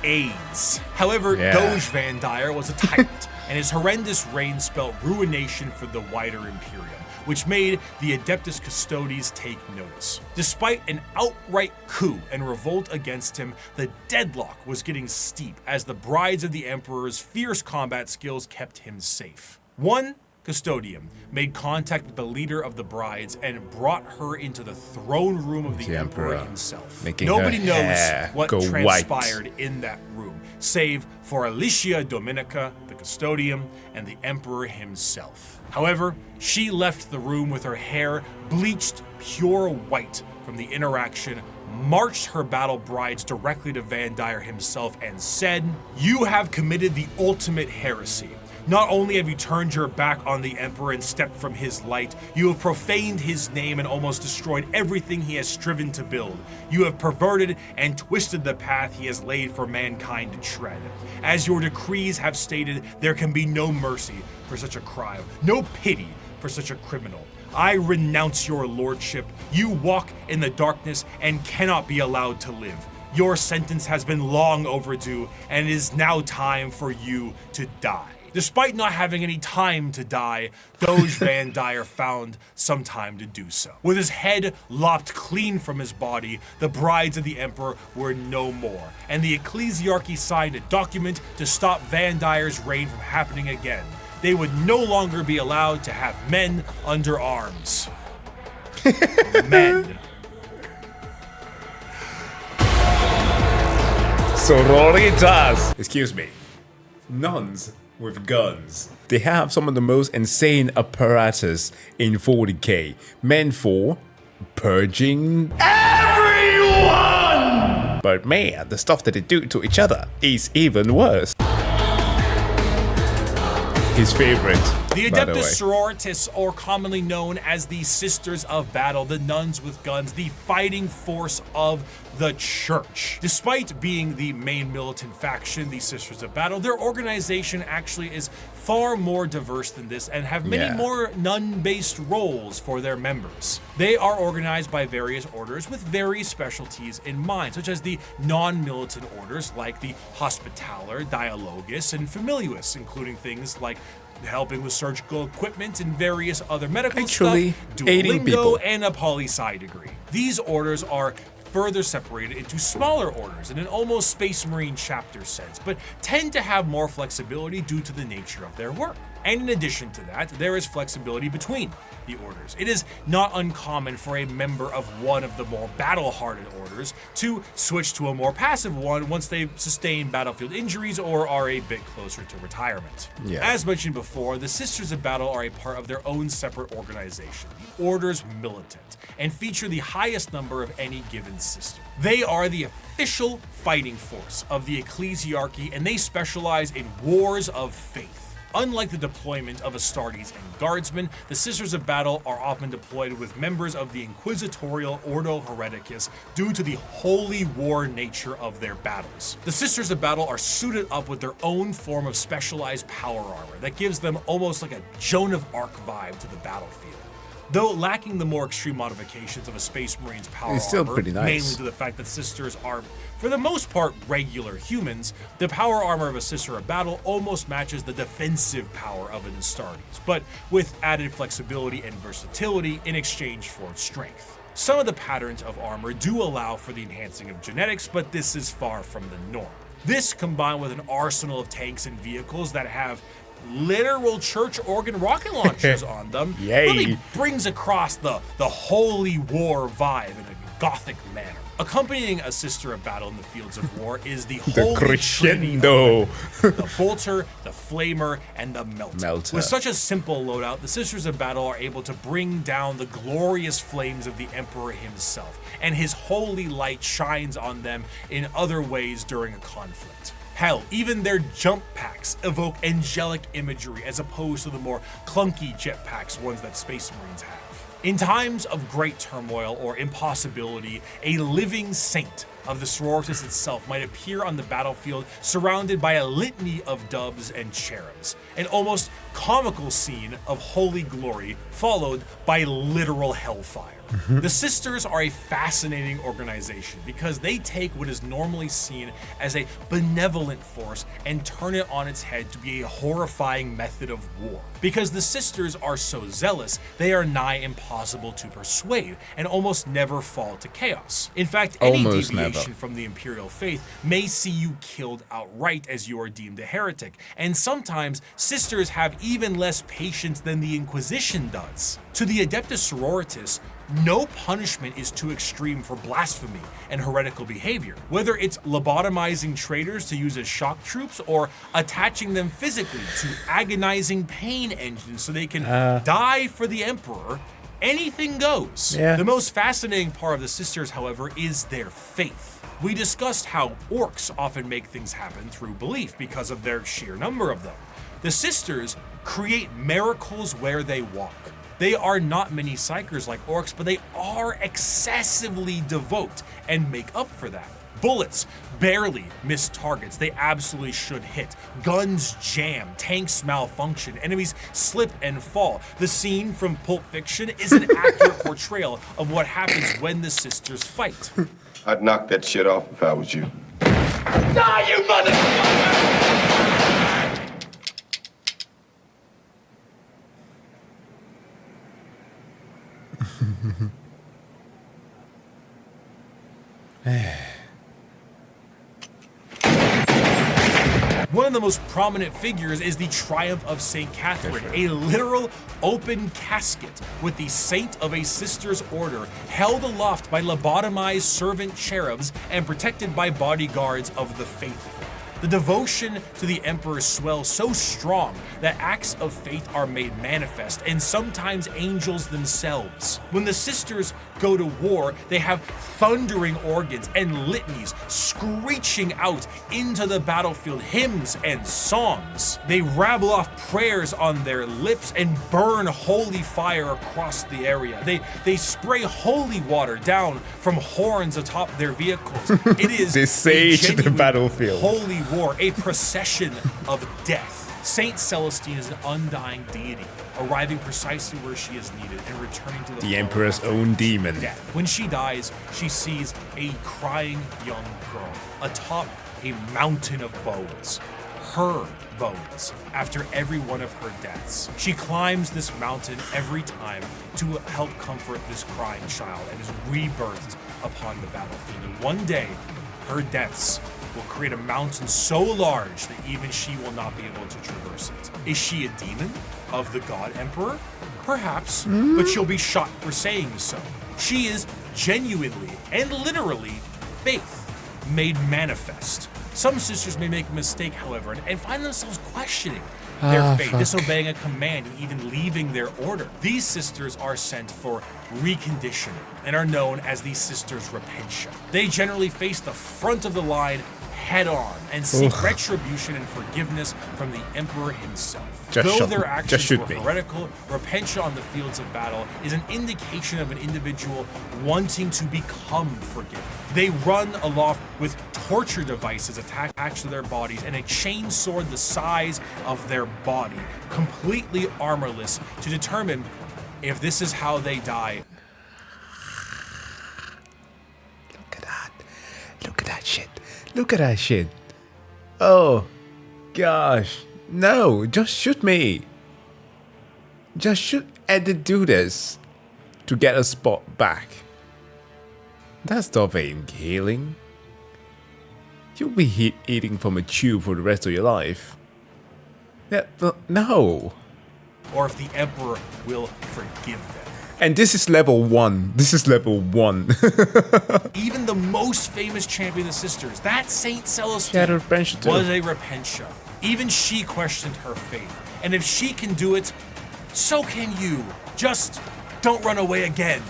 aides. However, Goj Van Dyer was a tyrant, and his horrendous reign spelt ruination for the wider Imperium, which made the Adeptus Custodesd take notice. Despite an outright coup and revolt against him, the deadlock was getting steep as the Brides of the Emperor's fierce combat skills kept him safe. One Custodium made contact with the leader of the brides and brought her into the throne room of the Emperor himself. Nobody knows what transpired in that room, save for Alicia Dominica, the Custodium, and the Emperor himself. However, she left the room with her hair bleached pure white from the interaction, marched her battle brides directly to Vandire himself and said, "You have committed the ultimate heresy. Not only have you turned your back on the Emperor and stepped from his light, you have profaned his name and almost destroyed everything he has striven to build. You have perverted and twisted the path he has laid for mankind to tread. As your decrees have stated, there can be no mercy for such a crime, no pity for such a criminal. I renounce your lordship. You walk in the darkness and cannot be allowed to live. Your sentence has been long overdue, and it is now time for you to die." Despite not having any time to die, Doge Vandire found some time to do so. With his head lopped clean from his body, the brides of the Emperor were no more, and the Ecclesiarchy signed a document to stop Vandire's reign from happening again. They would no longer be allowed to have men under arms. Men. Sororitas! Excuse me. Nuns with guns. They have some of the most insane apparatus in 40k, meant for purging everyone! But man, the stuff that they do to each other is even worse. His favorite. The Adeptus Sororitas, or commonly known as the Sisters of Battle, the nuns with guns, the fighting force of the church. Despite being the main militant faction, the Sisters of Battle, their organization actually is far more diverse than this and have many more nun-based roles for their members. They are organized by various orders with various specialties in mind, such as the non-militant orders like the Hospitaller, Dialogus, and Familius, including things like helping with surgical equipment and various other medical stuff, Duolingo, and a poli-sci degree. These orders are further separated into smaller orders in an almost Space Marine chapter sense, but tend to have more flexibility due to the nature of their work. And in addition to that, there is flexibility between the orders. It is not uncommon for a member of one of the more battle-hardened orders to switch to a more passive one once they've sustained battlefield injuries or are a bit closer to retirement. As mentioned before, the Sisters of Battle are a part of their own separate organization, the Order's Militant, and feature the highest number of any given system. They are the official fighting force of the Ecclesiarchy, and they specialize in wars of faith. Unlike the deployment of Astartes and Guardsmen, the Sisters of Battle are often deployed with members of the Inquisitorial Ordo Hereticus due to the holy war nature of their battles. The Sisters of Battle are suited up with their own form of specialized power armor that gives them almost like a Joan of Arc vibe to the battlefield. Though lacking the more extreme modifications of a Space Marine's power armor, pretty nice. mainly to the fact that Sisters are, for the most part, regular humans, the power armor of a Sister of Battle almost matches the defensive power of an Astartes, but with added flexibility and versatility in exchange for strength. Some of the patterns of armor do allow for the enhancing of genetics, but this is far from the norm. This, combined with an arsenal of tanks and vehicles that have literal church organ rocket launchers on them, really brings across the holy war vibe in a gothic manner. Accompanying a Sister of Battle in the fields of war is the holy crescendo, the bolter, the flamer, and the melter. With such a simple loadout, the Sisters of Battle are able to bring down the glorious flames of the Emperor himself, and his holy light shines on them in other ways during a conflict. Hell, even their jump packs evoke angelic imagery as opposed to the more clunky jetpacks ones that Space Marines have. In times of great turmoil or impossibility, a living saint of the sororitas itself might appear on the battlefield surrounded by a litany of doves and cherubs, an almost comical scene of holy glory followed by literal hellfire. The Sisters are a fascinating organization because they take what is normally seen as a benevolent force and turn it on its head to be a horrifying method of war. Because the Sisters are so zealous, they are nigh impossible to persuade and almost never fall to chaos. In fact, any deviation from the Imperial faith may see you killed outright as you are deemed a heretic, and sometimes Sisters have even less patience than the Inquisition does. To the Adeptus Sororitas, no punishment is too extreme for blasphemy and heretical behavior. Whether it's lobotomizing traitors to use as shock troops or attaching them physically to agonizing pain engines so they can die for the Emperor, anything goes. Yeah. The most fascinating part of the Sisters, however, is their faith. We discussed how Orks often make things happen through belief because of their sheer number of them. The Sisters create miracles where they walk. They are not many psychers like Orks, but they are excessively devout and make up for that. Bullets barely miss targets they absolutely should hit. Guns jam, tanks malfunction, enemies slip and fall. The scene from Pulp Fiction is an accurate portrayal of what happens when the Sisters fight. I'd knock that shit off if I was you. Die, you motherfucker! One of the most prominent figures is the Triumph of St. Catherine, a literal open casket with the saint of a Sisters order held aloft by lobotomized servant cherubs and protected by bodyguards of the faithful. The devotion to the Emperor swells so strong that acts of faith are made manifest, and sometimes angels themselves. When the Sisters go to war, they have thundering organs and litanies screeching out into the battlefield, hymns and songs. They rabble off prayers on their lips and burn holy fire across the area. They spray holy water down from horns atop their vehicles. It is They sage the battlefield. Holy war, a procession of death. Saint Celestine is an undying deity, arriving precisely where she is needed and returning to The Emperor's own demon. death. When she dies, she sees a crying young girl atop a mountain of bones. Her bones, after every one of her deaths. She climbs this mountain every time to help comfort this crying child and is rebirthed upon the battlefield. And one day, her deaths will create a mountain so large that even she will not be able to traverse it. Is she a demon of the God Emperor? Perhaps, but she'll be shot for saying so. She is genuinely and literally faith made manifest. Some Sisters may make a mistake, however, and find themselves questioning their faith, disobeying a command, and even leaving their order. These Sisters are sent for reconditioning and are known as the Sisters Repentia. They generally face the front of the line head on and seek retribution and forgiveness from the Emperor himself. Though their actions were heretical, repentia on the fields of battle is an indication of an individual wanting to become forgiven. They run aloft with torture devices attached to their bodies and a chain sword the size of their body, completely armorless, to determine if this is how they die. Look at that. Look at that shit. Look at that shit. Oh, gosh. No, just shoot me. Just shoot Adeptus to get a spot back. That's stuff ain't healing. You'll be eating from a tube for the rest of your life. Yeah, no. Or if the Emperor will forgive them. And this is level 1. This is level 1. Even the most famous champion of the Sisters, that Saint Celestine, was a Repentia. Even she questioned her faith. And if she can do it, so can you. Just don't run away again.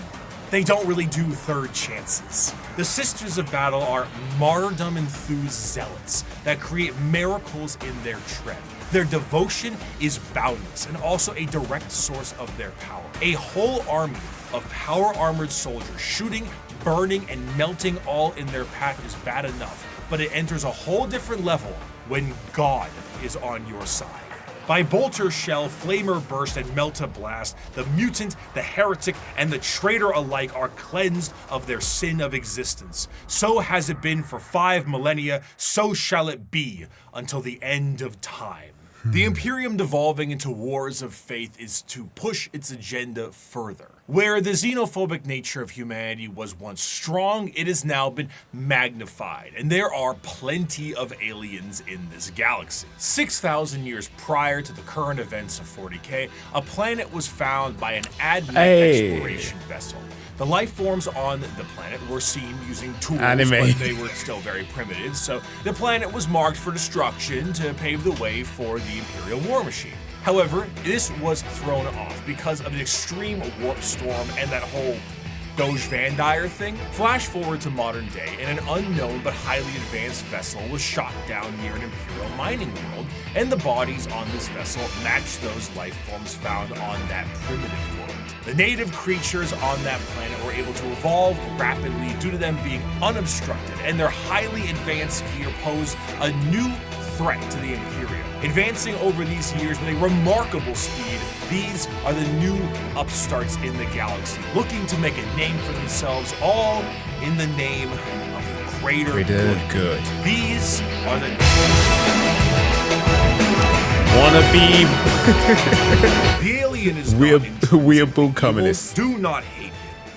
They don't really do third chances. The Sisters of Battle are martyrdom-enthused zealots that create miracles in their tread. Their devotion is boundless and also a direct source of their power. A whole army of power-armored soldiers shooting, burning, and melting all in their path is bad enough, but it enters a whole different level when God is on your side. By bolter shell, flamer burst, and melta blast, the mutant, the heretic, and the traitor alike are cleansed of their sin of existence. So has it been for 5 millennia, so shall it be until the end of time. The Imperium devolving into wars of faith is to push its agenda further. Where the xenophobic nature of humanity was once strong, it has now been magnified, and there are plenty of aliens in this galaxy. 6,000 years prior to the current events of 40k, a planet was found by an Adeptus exploration vessel. The life forms on the planet were seen using tools, but they were still very primitive, so the planet was marked for destruction to pave the way for the Imperial war machine. However, this was thrown off because of an extreme warp storm and that whole Doge Van Dyer thing. Flash forward to modern day, and an unknown but highly advanced vessel was shot down near an Imperial mining world, and the bodies on this vessel matched those life forms found on that primitive world. The native creatures on that planet were able to evolve rapidly due to them being unobstructed, and their highly advanced gear posed a new threat to the Imperium. Advancing over these years with a remarkable speed, these are the new upstarts in the galaxy, looking to make a name for themselves, all in the name of the greater good. These are the wannabe. The alien is weeaboo communists. Do not hate him.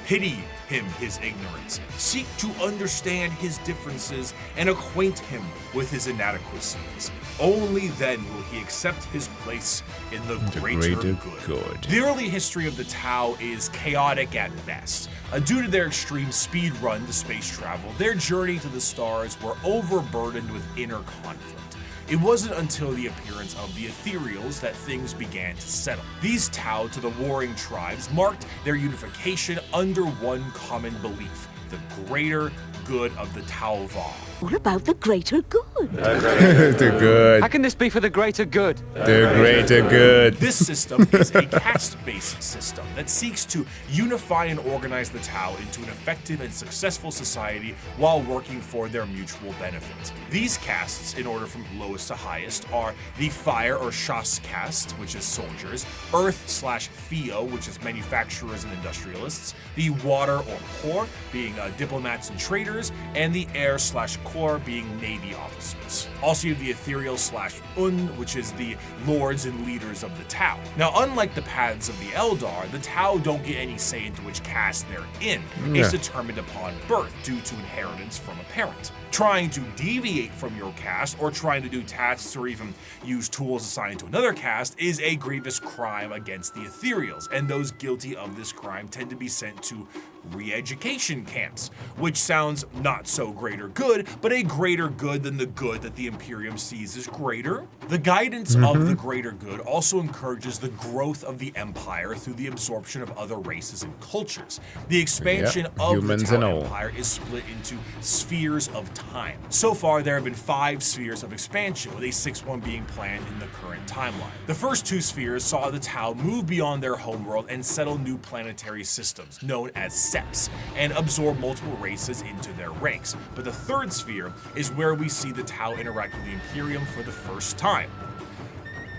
Pity him his ignorance. Seek to understand his differences and acquaint him with his inadequacies. Only then will he accept his place in the greater good. The early history of the Tau is chaotic at best. Due to their extreme speed run to space travel, their journey to the stars were overburdened with inner conflict. It wasn't until the appearance of the Ethereals that things began to settle. These Tau to the warring tribes marked their unification under one common belief: the greater good of the Tau Va. What about the greater good? The good. How can this be for the greater good? The greater good. This system is a caste-based system that seeks to unify and organize the Tau into an effective and successful society while working for their mutual benefit. These castes, in order from lowest to highest, are the Fire or Shas caste, which is soldiers, Earth/Theo, which is manufacturers and industrialists, the Water or Kor, being diplomats and traders, and the Air/Kor, being Navy officers. Also, you have the Ethereal/Un, which is the lords and leaders of the Tau. Now, unlike the paths of the Eldar, the Tau don't get any say into which caste they're in. It's determined upon birth due to inheritance from a parent. Trying to deviate from your caste or trying to do tasks or even use tools assigned to another caste is a grievous crime against the Ethereals, and those guilty of this crime tend to be sent to re-education camps, which sounds not so greater good, but a greater good than the good that the Imperium sees as greater. The guidance of the greater good also encourages the growth of the Empire through the absorption of other races and cultures. The expansion of the Tau Empire is split into spheres of time. So far, there have been 5 spheres of expansion, with a 6th one being planned in the current timeline. The first 2 spheres saw the Tau move beyond their homeworld and settle new planetary systems, known as Seps, and absorb multiple races into their ranks. But the 3rd sphere is where we see the Tau interact with the Imperium for the first time,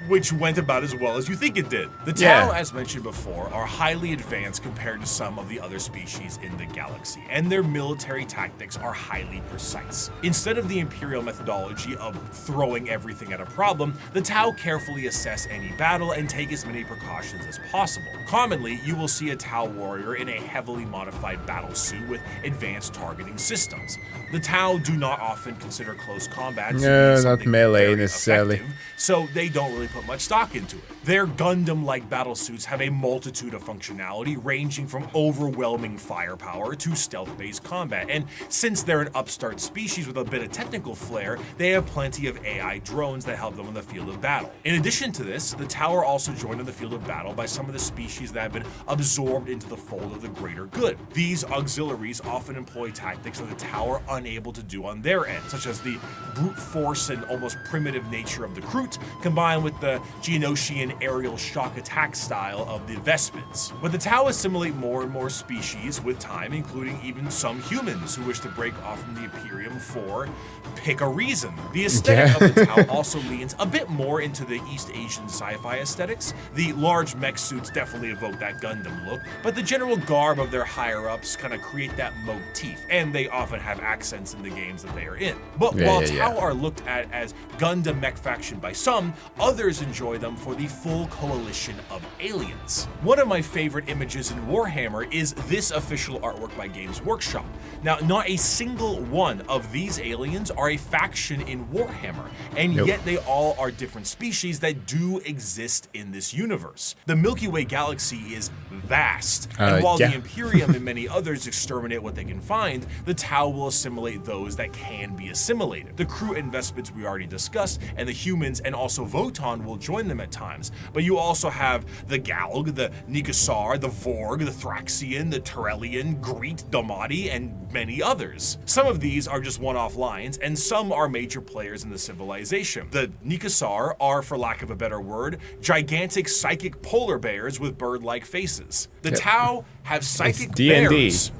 which went about as well as you think it did. The Tau, as mentioned before, are highly advanced compared to some of the other species in the galaxy, and their military tactics are highly precise. Instead of the Imperial methodology of throwing everything at a problem, the Tau carefully assess any battle and take as many precautions as possible. Commonly, you will see a Tau warrior in a heavily modified battle suit with advanced targeting systems. The Tau do not often consider close combat not melee necessarily, so they don't really put much stock into it. Their Gundam-like battlesuits have a multitude of functionality, ranging from overwhelming firepower to stealth-based combat, and since they're an upstart species with a bit of technical flair, they have plenty of AI drones that help them in the field of battle. In addition to this, the Tau are also joined in the field of battle by some of the species that have been absorbed into the fold of the greater good. These auxiliaries often employ tactics that the Tau are unable to do on their end, such as the brute force and almost primitive nature of the Kroot, combined with the Geonosian aerial shock attack style of the Vespens. But the Tau assimilate more and more species with time, including even some humans who wish to break off from the Imperium for pick a reason. The aesthetic of the Tau also leans a bit more into the East Asian sci-fi aesthetics. The large mech suits definitely evoke that Gundam look, but the general garb of their higher-ups kind of create that motif, and they often have accents in the games that they are in. But while Tau are looked at as Gundam mech faction by some, others enjoy them for the full coalition of aliens. One of my favorite images in Warhammer is this official artwork by Games Workshop. Now, not a single one of these aliens are a faction in Warhammer, and yet they all are different species that do exist in this universe. The Milky Way galaxy is vast, and while the Imperium and many others exterminate what they can find, the Tau will assimilate those that can be assimilated. The crew and Vespens we already discussed, and the humans and also Votann will join them at times, but you also have the Galg, the Nikasar, the Vorg, the Thraxian, the Terrellian, Greet, Domati, and many others. Some of these are just one-off lines, and some are major players in the civilization. The Nikasar are, for lack of a better word, gigantic psychic polar bears with bird-like faces. The Tau have psychic bears.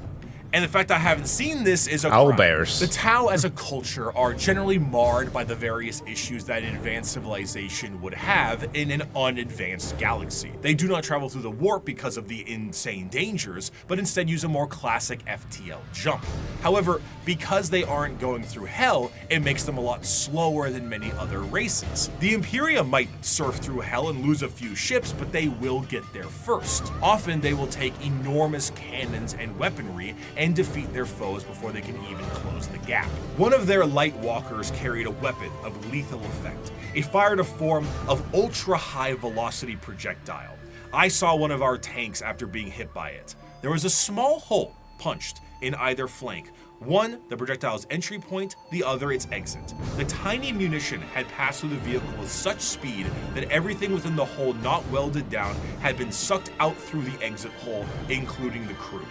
And the fact I haven't seen this is a crime. Bears. The Tau as a culture are generally marred by the various issues that an advanced civilization would have in an unadvanced galaxy. They do not travel through the warp because of the insane dangers, but instead use a more classic FTL jump. However, because they aren't going through hell, it makes them a lot slower than many other races. The Imperium might surf through hell and lose a few ships, but they will get there first. Often they will take enormous cannons and weaponry and defeat their foes before they can even close the gap. One of their light walkers carried a weapon of lethal effect. It fired a form of ultra-high velocity projectile. I saw one of our tanks after being hit by it. There was a small hole punched in either flank. One, the projectile's entry point, the other its exit. The tiny munition had passed through the vehicle with such speed that everything within the hole not welded down had been sucked out through the exit hole, including the crew.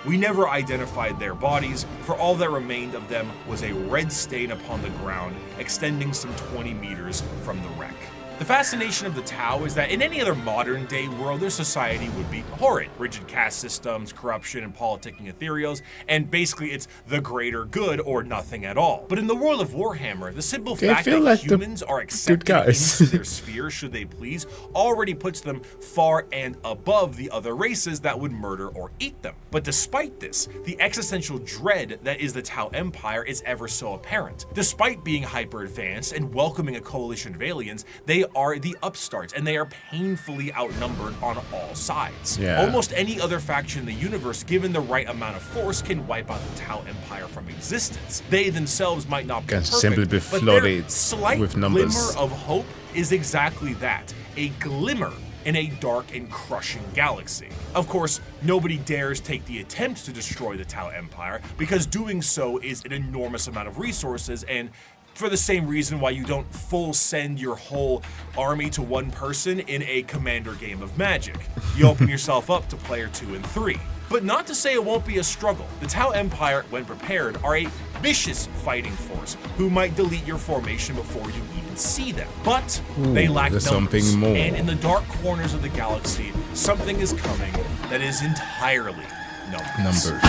We never identified their bodies, for all that remained of them was a red stain upon the ground, extending some 20 meters from the wreck. The fascination of the Tau is that in any other modern day world, their society would be horrid. Rigid caste systems, corruption, and politicking ethereals, and basically it's the greater good or nothing at all. But in the world of Warhammer, the simple fact that like humans are accepted into their sphere should they please already puts them far and above the other races that would murder or eat them. But despite this, the existential dread that is the Tau Empire is ever so apparent. Despite being hyper-advanced and welcoming a coalition of aliens, they are the upstarts, and they are painfully outnumbered on all sides. Almost any other faction in the universe, given the right amount of force, can wipe out the Tau Empire from existence. They themselves might not be perfect, simply be but their slight with numbers. Glimmer of hope is exactly that, a glimmer in a dark and crushing galaxy. Of course, nobody dares take the attempt to destroy the Tau Empire, because doing so is an enormous amount of resources, and for the same reason why you don't full send your whole army to one person in a commander game of Magic. You open yourself up to player 2 and 3. But not to say it won't be a struggle. The Tau Empire, when prepared, are a vicious fighting force who might delete your formation before you even see them. But they lack numbers, something more. And in the dark corners of the galaxy, something is coming that is entirely numbers.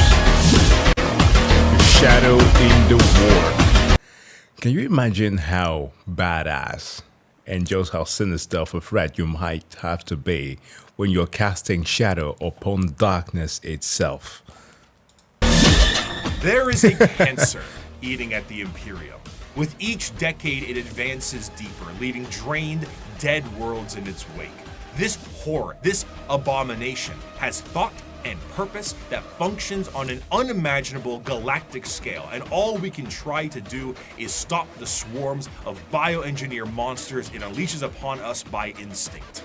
Shadow in the war. Can you imagine how badass and just how sinister of a threat you might have to be when you're casting shadow upon darkness itself? There is a cancer eating at the Imperium. With each decade, it advances deeper, leaving drained, dead worlds in its wake. This horror, this abomination, has thought and purpose that functions on an unimaginable galactic scale, and all we can try to do is stop the swarms of bioengineered monsters it unleashes upon us by instinct.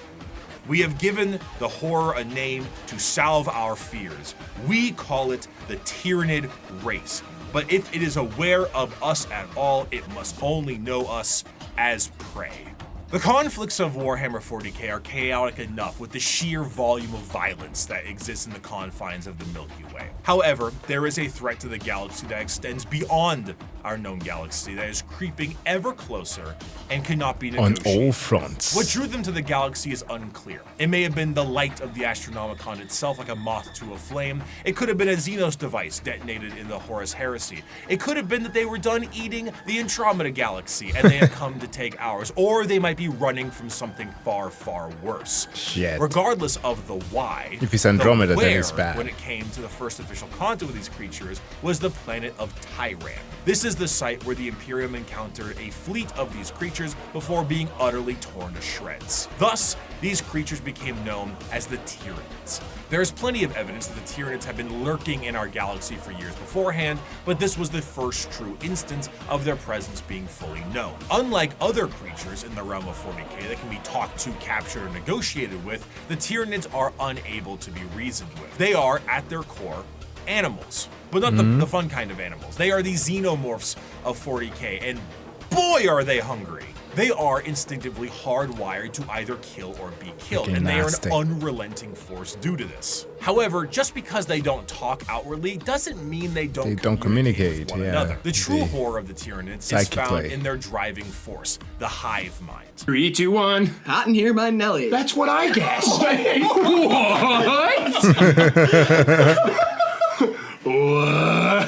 We have given the horror a name to salve our fears. We call it the Tyranid race. But if it is aware of us at all, it must only know us as prey. The conflicts of Warhammer 40k are chaotic enough with the sheer volume of violence that exists in the confines of the Milky Way. However, there is a threat to the galaxy that extends beyond our known galaxy that is creeping ever closer and cannot be negotiated. On all fronts. What drew them to the galaxy is unclear. It may have been the light of the Astronomicon itself, like a moth to a flame. It could have been a Xenos device detonated in the Horus Heresy. It could have been that they were done eating the Andromeda galaxy and they had come to take ours. Or they might be running from something far, far worse. Shit. Regardless of the why, If it's Andromeda, the then where, it's bad. when it came to the first official contact with these creatures, was the planet of Tyran. This is the site where the Imperium encountered a fleet of these creatures before being utterly torn to shreds. Thus, these creatures became known as the Tyranids. There is plenty of evidence that the Tyranids have been lurking in our galaxy for years beforehand, but this was the first true instance of their presence being fully known. Unlike other creatures in the realm of 40k that can be talked to, captured, or negotiated with, the Tyranids are unable to be reasoned with. They are, at their core, animals, but not the fun kind of animals. They are the xenomorphs of 40k, and boy are they hungry. They are instinctively hardwired to either kill or be killed, and they are an unrelenting force due to this. However, just because they don't talk outwardly doesn't mean they don't communicate with one another. The true horror of the Tyranids is found in their driving force, the hive mind. 3, 2, 1. Hot in here by Nelly. That's what I guessed.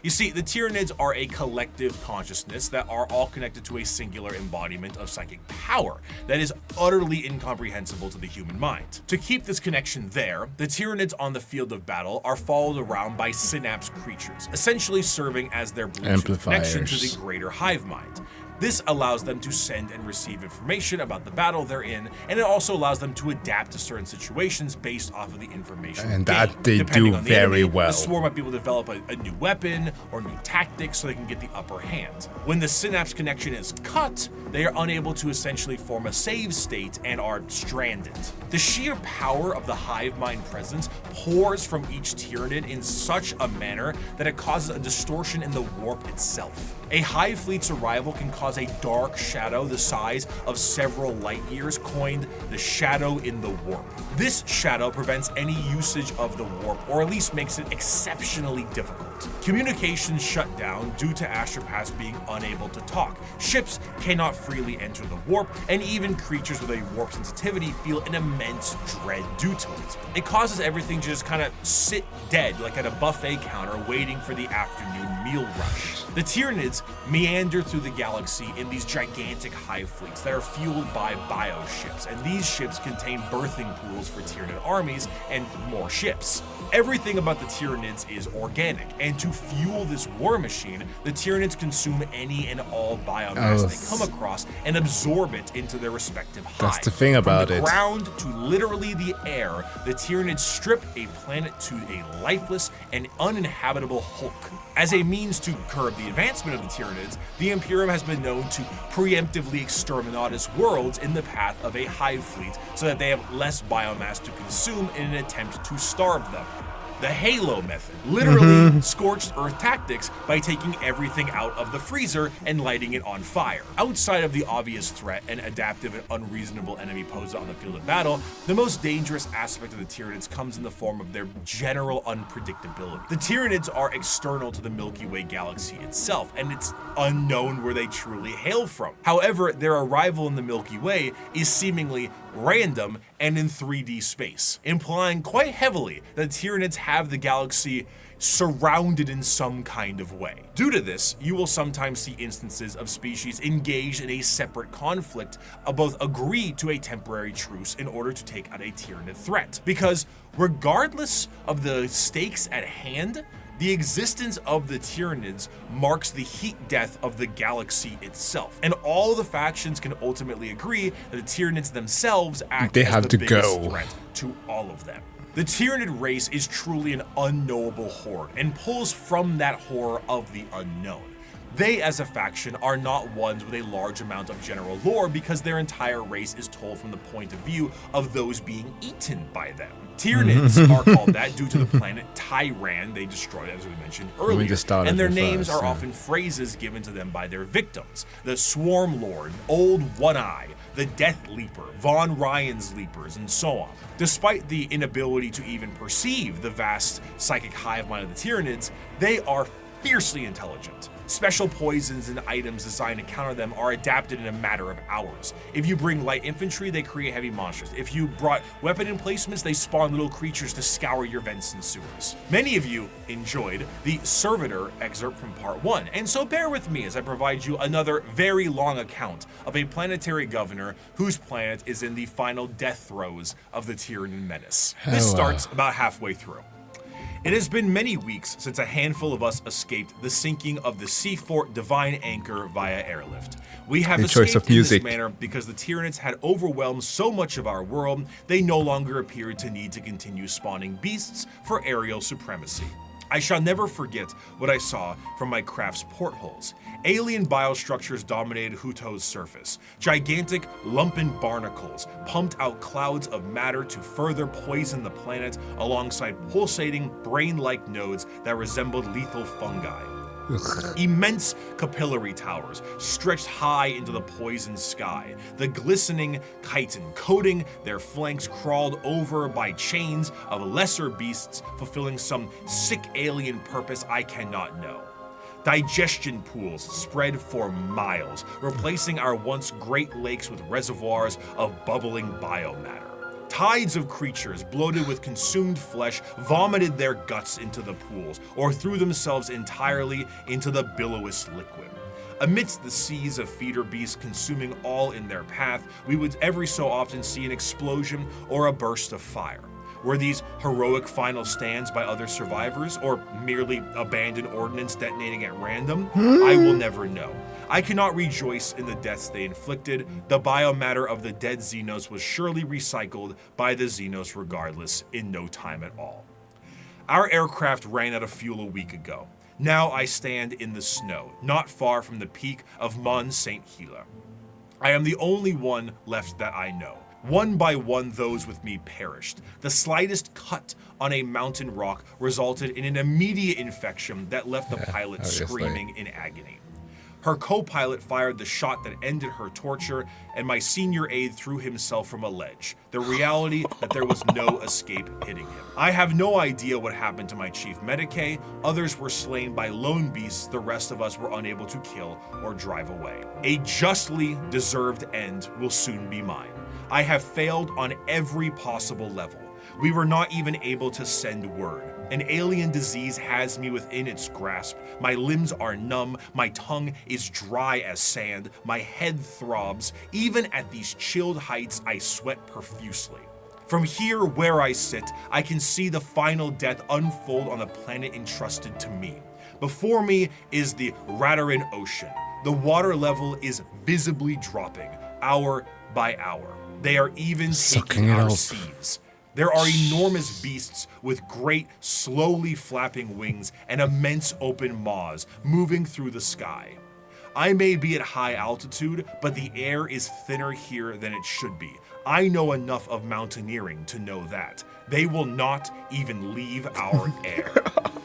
You see, the Tyranids are a collective consciousness that are all connected to a singular embodiment of psychic power that is utterly incomprehensible to the human mind. To keep this connection there, the Tyranids on the field of battle are followed around by synapse creatures, essentially serving as their Bluetooth connection to the greater hive mind. This allows them to send and receive information about the battle they're in, and it also allows them to adapt to certain situations based off of the information. And that they do very well. The swarm might be able to develop a new weapon or new tactics so they can get the upper hand. When the synapse connection is cut, they are unable to essentially form a save state and are stranded. The sheer power of the hive mind presence pours from each Tyranid in such a manner that it causes a distortion in the warp itself. A hive fleet's arrival can cause a dark shadow the size of several light years, coined the shadow in the warp. This shadow prevents any usage of the warp, or at least makes it exceptionally difficult. Communications shut down due to astropaths being unable to talk. Ships cannot freely enter the warp, and even creatures with a warp sensitivity feel an immense dread due to it. It causes everything to just kind of sit dead, like at a buffet counter waiting for the afternoon meal rush. The Tyranids meander through the galaxy in these gigantic hive fleets that are fueled by bioships, and these ships contain birthing pools for Tyranid armies and more ships. Everything about the Tyranids is organic, and to fuel this war machine, the Tyranids consume any and all biomass they come across and absorb it into their respective hive. That's the thing about it. From the ground to literally the air, the Tyranids strip a planet to a lifeless and uninhabitable hulk. As a means to curb the advancement of the Tyranids, the Imperium has been known to preemptively exterminatus worlds in the path of a hive fleet so that they have less biomass to consume in an attempt to starve them. The Halo method, literally scorched earth tactics by taking everything out of the freezer and lighting it on fire. Outside of the obvious threat and adaptive and unreasonable enemy posed on the field of battle, the most dangerous aspect of the Tyranids comes in the form of their general unpredictability. The Tyranids are external to the Milky Way galaxy itself, and it's unknown where they truly hail from. However, their arrival in the Milky Way is seemingly random and in 3D space, implying quite heavily that Tyranids have the galaxy surrounded in some kind of way. Due to this, you will sometimes see instances of species engaged in a separate conflict, both agree to a temporary truce in order to take out a Tyranid threat. Because regardless of the stakes at hand, the existence of the Tyranids marks the heat death of the galaxy itself, and all the factions can ultimately agree that the Tyranids themselves act as the biggest threat to all of them. The Tyranid race is truly an unknowable horde, and pulls from that horror of the unknown. They, as a faction, are not ones with a large amount of general lore because their entire race is told from the point of view of those being eaten by them. Tyranids are called that due to the planet Tyran they destroyed, as we mentioned earlier, and their names are often phrases given to them by their victims. The Swarm Lord, Old One-Eye, the Death Leaper, Von Ryan's Leapers, and so on. Despite the inability to even perceive the vast psychic hive mind of the Tyranids, they are fiercely intelligent. Special poisons and items designed to counter them are adapted in a matter of hours. If you bring light infantry, they create heavy monsters. If you brought weapon emplacements, they spawn little creatures to scour your vents and sewers. Many of you enjoyed the Servitor excerpt from part 1, and so bear with me as I provide you another very long account of a planetary governor whose planet is in the final death throes of the Tyranid menace. This starts about halfway through. It has been many weeks since a handful of us escaped the sinking of the Seafort Divine Anchor via airlift. We have escaped in this manner because the Tyranids had overwhelmed so much of our world, they no longer appeared to need to continue spawning beasts for aerial supremacy. I shall never forget what I saw from my craft's portholes. Alien biostructures dominated Huto's surface. Gigantic, lumpen barnacles pumped out clouds of matter to further poison the planet alongside pulsating, brain-like nodes that resembled lethal fungi. Immense capillary towers stretched high into the poisoned sky. The glistening chitin coating their flanks crawled over by chains of lesser beasts fulfilling some sick alien purpose I cannot know. Digestion pools spread for miles, replacing our once great lakes with reservoirs of bubbling biomatter. Tides of creatures bloated with consumed flesh vomited their guts into the pools or threw themselves entirely into the billowous liquid. Amidst the seas of feeder beasts consuming all in their path, we would every so often see an explosion or a burst of fire. Were these heroic final stands by other survivors, or merely abandoned ordnance detonating at random? I will never know. I cannot rejoice in the deaths they inflicted. The biomatter of the dead Xenos was surely recycled by the Xenos regardless in no time at all. Our aircraft ran out of fuel a week ago. Now I stand in the snow, not far from the peak of Mont Saint Hila. I am the only one left that I know. One by one, those with me perished. The slightest cut on a mountain rock resulted in an immediate infection that left the pilot screaming in agony. Her co-pilot fired the shot that ended her torture, and my senior aide threw himself from a ledge, the reality that there was no escape hitting him. I have no idea what happened to my chief medicae. Others were slain by lone beasts the rest of us were unable to kill or drive away. A justly deserved end will soon be mine. I have failed on every possible level. We were not even able to send word. An alien disease has me within its grasp. My limbs are numb, my tongue is dry as sand, my head throbs. Even at these chilled heights, I sweat profusely. From here where I sit, I can see the final death unfold on the planet entrusted to me. Before me is the Radarin Ocean. The water level is visibly dropping, hour by hour. They are even taking our seas. There are enormous beasts with great, slowly flapping wings and immense open maws moving through the sky. I may be at high altitude, but the air is thinner here than it should be. I know enough of mountaineering to know that. They will not even leave our air.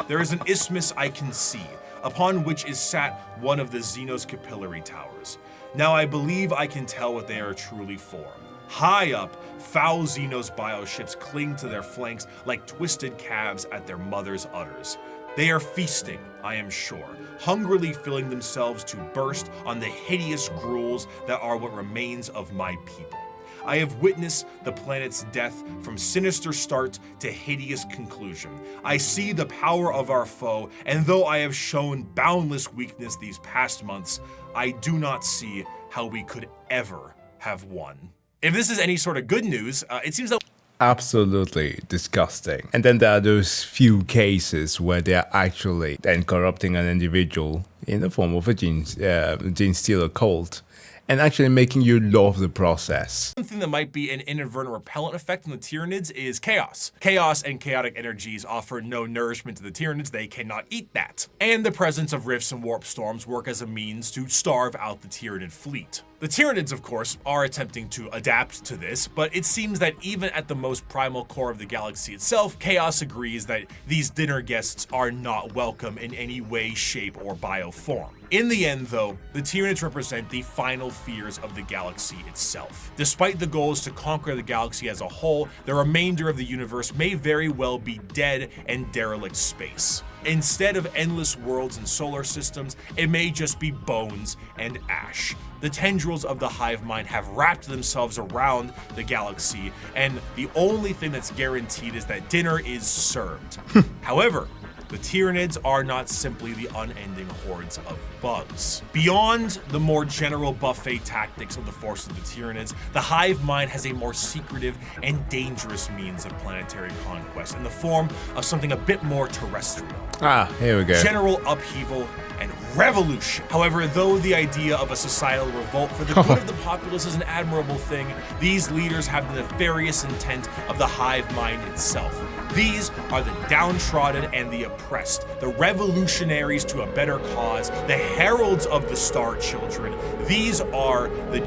There is an isthmus I can see, upon which is sat one of the Xenos capillary towers. Now I believe I can tell what they are truly for. High up, foul Xenos bioships cling to their flanks like twisted calves at their mother's udders. They are feasting, I am sure, hungrily filling themselves to burst on the hideous gruels that are what remains of my people. I have witnessed the planet's death from sinister start to hideous conclusion. I see the power of our foe, and though I have shown boundless weakness these past months, I do not see how we could ever have won. If this is any sort of good news, it seems that absolutely disgusting. And then there are those few cases where they are actually then corrupting an individual in the form of a Genestealer cult and actually making you love the process. Something that might be an inadvertent repellent effect on the Tyranids is chaos. Chaos and chaotic energies offer no nourishment to the Tyranids, they cannot eat that. And the presence of rifts and warp storms work as a means to starve out the Tyranid fleet. The Tyranids, of course, are attempting to adapt to this, but it seems that even at the most primal core of the galaxy itself, Chaos agrees that these dinner guests are not welcome in any way, shape, or bioform. In the end, though, the Tyranids represent the final fears of the galaxy itself. Despite the goals to conquer the galaxy as a whole, the remainder of the universe may very well be dead and derelict space. Instead of endless worlds and solar systems, it may just be bones and ash. The tendrils of the hive mind have wrapped themselves around the galaxy, and the only thing that's guaranteed is that dinner is served. However, the Tyranids are not simply the unending hordes of bugs. Beyond the more general buffet tactics of the force of the Tyranids, the hive mind has a more secretive and dangerous means of planetary conquest in the form of something a bit more terrestrial. Ah, here we go. General upheaval and revolution. However, though the idea of a societal revolt for the good of the populace is an admirable thing, these leaders have the nefarious intent of the hive mind itself. These are the downtrodden and the oppressed, the revolutionaries to a better cause, the heralds of the Star Children. These are the...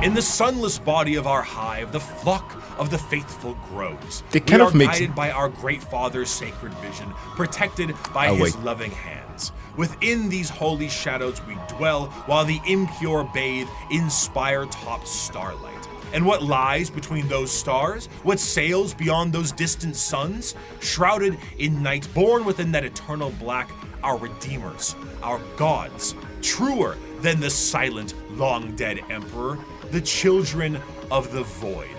In the sunless body of our hive, the flock of the faithful grows. They kind of makes... guided by our great father's sacred vision, protected by his loving hands. Within these holy shadows we dwell, while the impure bathe in spire-topped starlight. And what lies between those stars? What sails beyond those distant suns? Shrouded in night, born within that eternal black, our redeemers, our gods, truer than the silent, long-dead emperor, the children of the void.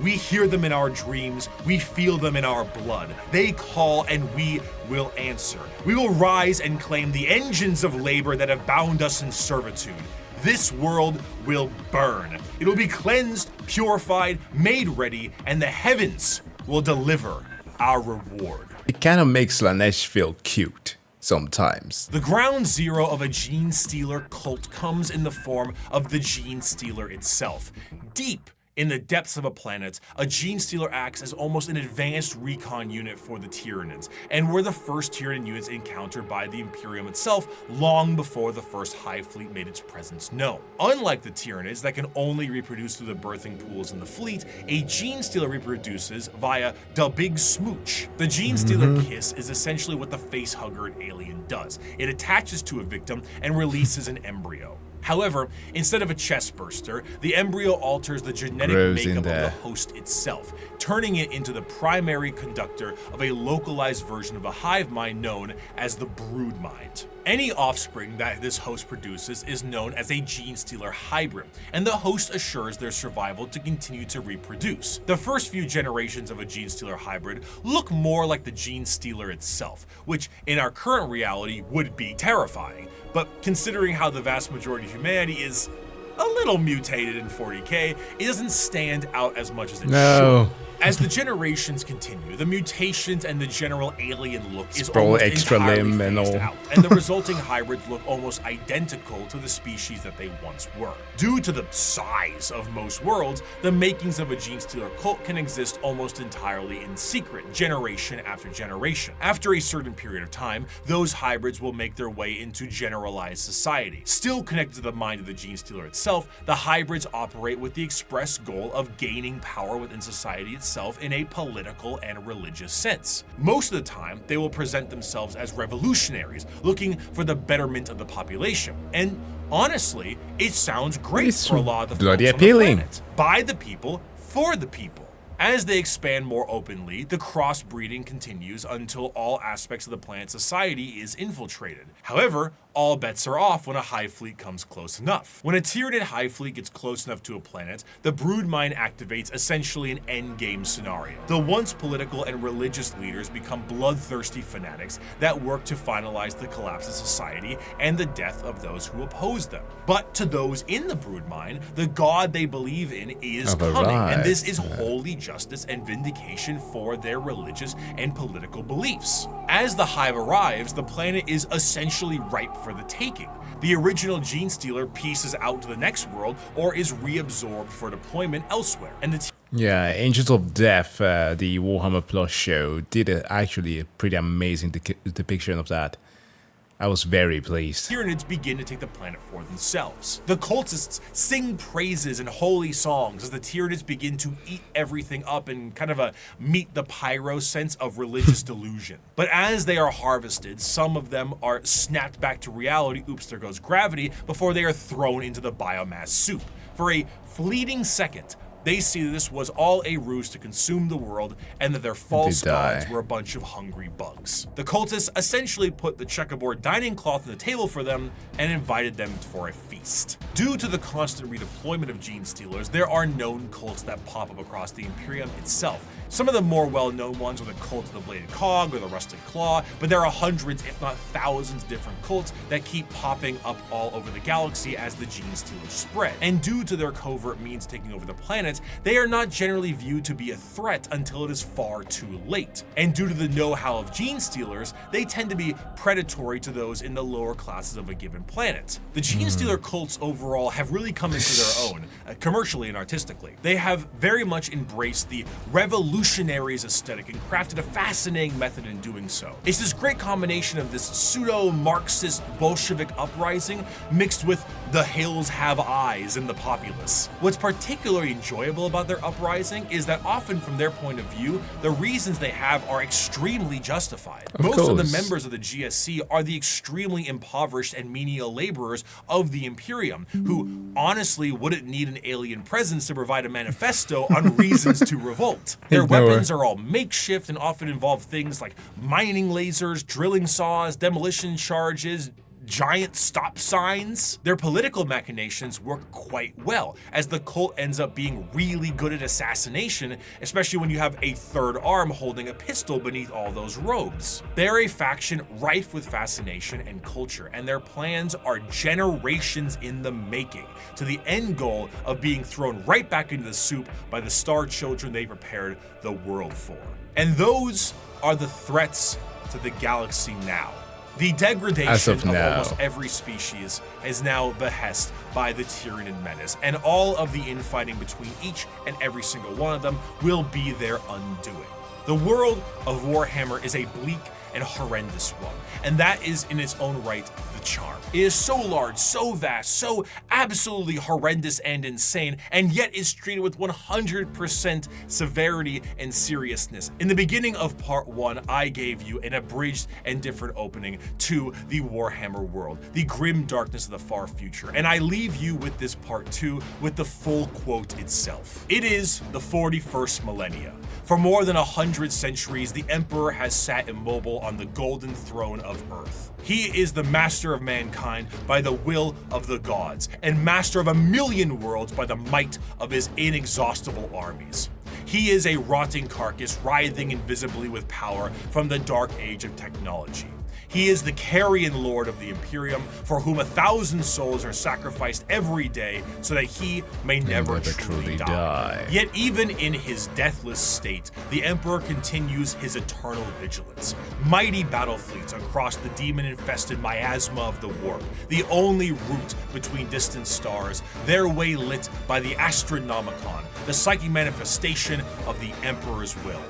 We hear them in our dreams, we feel them in our blood. They call and we will answer. We will rise and claim the engines of labor that have bound us in servitude. This world will burn. It will be cleansed, purified, made ready, and the heavens will deliver our reward. It kind of makes Slanesh feel cute sometimes. The ground zero of a Genestealer cult comes in the form of the Genestealer itself. Deep in the depths of a planet, a Genestealer acts as almost an advanced recon unit for the Tyranids, and were the first Tyranid units encountered by the Imperium itself long before the first Hive Fleet made its presence known. Unlike the Tyranids that can only reproduce through the birthing pools in the fleet, a Genestealer reproduces via the Big Smooch. The Genestealer kiss is essentially what the facehugger alien does. It attaches to a victim and releases an embryo. However, instead of a chest burster, the embryo alters the genetic makeup of the host itself, turning it into the primary conductor of a localized version of the hive mind known as the brood mind. Any offspring that this host produces is known as a Genestealer hybrid, and the host assures their survival to continue to reproduce. The first few generations of a Genestealer hybrid look more like the Genestealer itself, which in our current reality would be terrifying. But considering how the vast majority of humanity is a little mutated in 40k, it doesn't stand out as much as it should. As the generations continue, the mutations and the general alien look is almost entirely phased out, and the resulting hybrids look almost identical to the species that they once were. Due to the size of most worlds, the makings of a Genestealer cult can exist almost entirely in secret, generation after generation. After a certain period of time, those hybrids will make their way into generalized society. Still connected to the mind of the Genestealer itself, the hybrids operate with the express goal of gaining power within society itself in a political and religious sense. Most of the time, they will present themselves as revolutionaries, looking for the betterment of the population. And honestly, it sounds great for a lot of the folks on the planet. By the people, for the people. As they expand more openly, the crossbreeding continues until all aspects of the planet's society is infiltrated. However, all bets are off when a hive fleet comes close enough. When a Tyranid hive fleet gets close enough to a planet, the brood mind activates essentially an endgame scenario. The once political and religious leaders become bloodthirsty fanatics that work to finalize the collapse of society and the death of those who oppose them. But to those in the brood mind, the god they believe in is coming, and this is holy justice and vindication for their religious and political beliefs. As the hive arrives, the planet is essentially ripe for the taking. The original Genestealer pieces out to the next world or is reabsorbed for deployment elsewhere. And yeah, Angels of Death, the Warhammer Plus show, did actually a pretty amazing depiction of that. I was very pleased. Tyranids begin to take the planet for themselves. The cultists sing praises and holy songs as the Tyranids begin to eat everything up in kind of a meet the pyro sense of religious delusion. But as they are harvested, some of them are snapped back to reality, oops, there goes gravity, before they are thrown into the biomass soup. For a fleeting second, They see that this was all a ruse to consume the world and that their false gods were a bunch of hungry bugs. The cultists essentially put the checkerboard dining cloth on the table for them and invited them for a feast. Due to the constant redeployment of Genestealers, there are known cults that pop up across the Imperium itself. Some of the more well-known ones are the Cult of the Bladed Cog or the Rusted Claw, but there are hundreds, if not thousands, of different cults that keep popping up all over the galaxy as the Genestealers spread. And due to their covert means taking over the planet, they are not generally viewed to be a threat until it is far too late. And due to the know-how of Genestealers, they tend to be predatory to those in the lower classes of a given planet. The Genestealer cults overall have really come into their own, commercially and artistically. They have very much embraced the revolutionaries aesthetic and crafted a fascinating method in doing so. It's this great combination of this pseudo-Marxist Bolshevik uprising mixed with the hills have eyes in the populace. What's particularly enjoyable about their uprising is that often from their point of view, the reasons they have are extremely justified. Most of the members of the GSC are the extremely impoverished and menial laborers of the Imperium, who honestly wouldn't need an alien presence to provide a manifesto on reasons to revolt. Their weapons are all makeshift and often involve things like mining lasers, drilling saws, demolition charges, giant stop signs. Their political machinations work quite well, as the cult ends up being really good at assassination, especially when you have a third arm holding a pistol beneath all those robes. They're a faction rife with fascination and culture, and their plans are generations in the making, to the end goal of being thrown right back into the soup by the star children they prepared the world for. And those are the threats to the galaxy now. The degradation of almost every species is now behest by the Tyranid menace, and all of the infighting between each and every single one of them will be their undoing. The world of Warhammer is a bleak and horrendous one, and that is in its own right the charm. It is so large, so vast, so absolutely horrendous and insane, and yet is treated with 100% severity and seriousness. In the beginning of part 1, I gave you an abridged and different opening to the Warhammer world, the grim darkness of the far future, and I leave you with this part 2 with the full quote itself. It is the 41st millennia. For more than 100 centuries, the Emperor has sat immobile on the golden throne of Earth. He is the master of mankind by the will of the gods, and master of 1,000,000 worlds by the might of his inexhaustible armies. He is a rotting carcass writhing invisibly with power from the dark age of technology. He is the carrion lord of the Imperium, for whom 1,000 souls are sacrificed every day so that he may never truly die. Yet even in his deathless state, the Emperor continues his eternal vigilance. Mighty battle fleets across the demon-infested miasma of the warp, the only route between distant stars, their way lit by the Astronomicon, the psychic manifestation of the Emperor's will.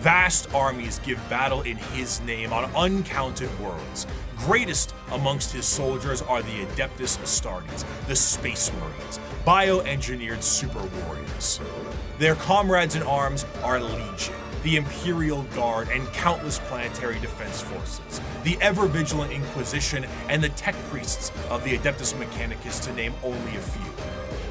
Vast armies give battle in his name on uncounted worlds. Greatest amongst his soldiers are the Adeptus Custodesd, the Space Marines, bioengineered super warriors. Their comrades in arms are Legion, the Imperial Guard, and countless planetary defense forces, the ever-vigilant Inquisition, and the tech priests of the Adeptus Mechanicus, to name only a few.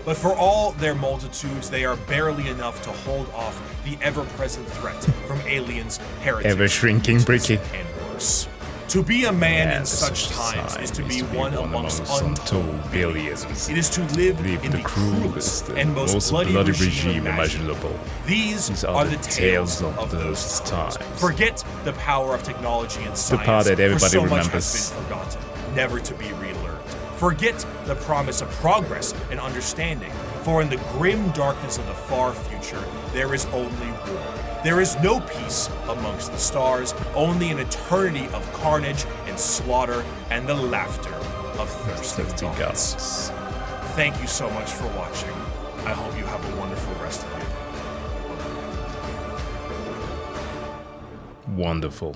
But for all their multitudes, they are barely enough to hold off the ever-present threat from aliens, heretics, ever-shrinking Bricky, and worse. To be a man in such times is to be one amongst untold billions. It is to live in the cruelest and most bloody regime imaginable. These are the tales of those times. Forget the power of technology and science, the part that everybody for so remembers. much has been forgotten, never to be relearned. Forget the promise of progress and understanding, for in the grim darkness of the far future, there is only war. There is no peace amongst the stars, only an eternity of carnage and slaughter and the laughter of thirsty gods. Thank you so much for watching. I hope you have a wonderful rest of your day. Wonderful.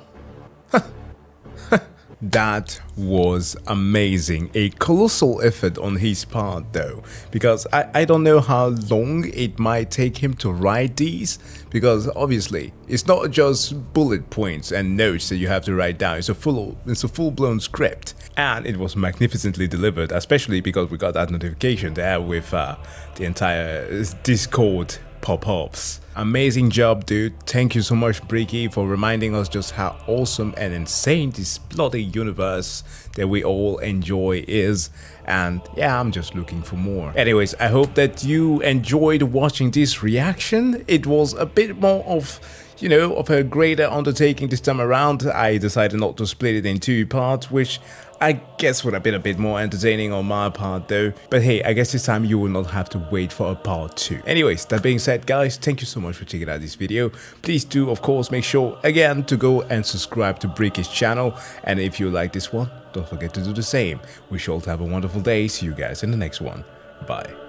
That was amazing. A colossal effort on his part though, because I don't know how long it might take him to write these, because obviously it's not just bullet points and notes that you have to write down. It's a full-blown script, and it was magnificently delivered, especially because we got that notification there with the entire Discord pop-ups. Amazing job, dude. Thank you so much, Bricky, for reminding us just how awesome and insane this bloody universe that we all enjoy is. And yeah, I'm just looking for more. Anyways, I hope that you enjoyed watching this reaction. It was a bit more of, you know, of a greater undertaking this time around. I decided not to split it in 2 parts, which I guess would have been a bit more entertaining on my part though. But hey, I guess this time you will not have to wait for a part 2. Anyways, that being said, guys, thank you so much for checking out this video. Please do, of course, make sure again to go and subscribe to Bricky's channel. And if you like this one, don't forget to do the same. We shall have a wonderful day. See you guys in the next one. Bye.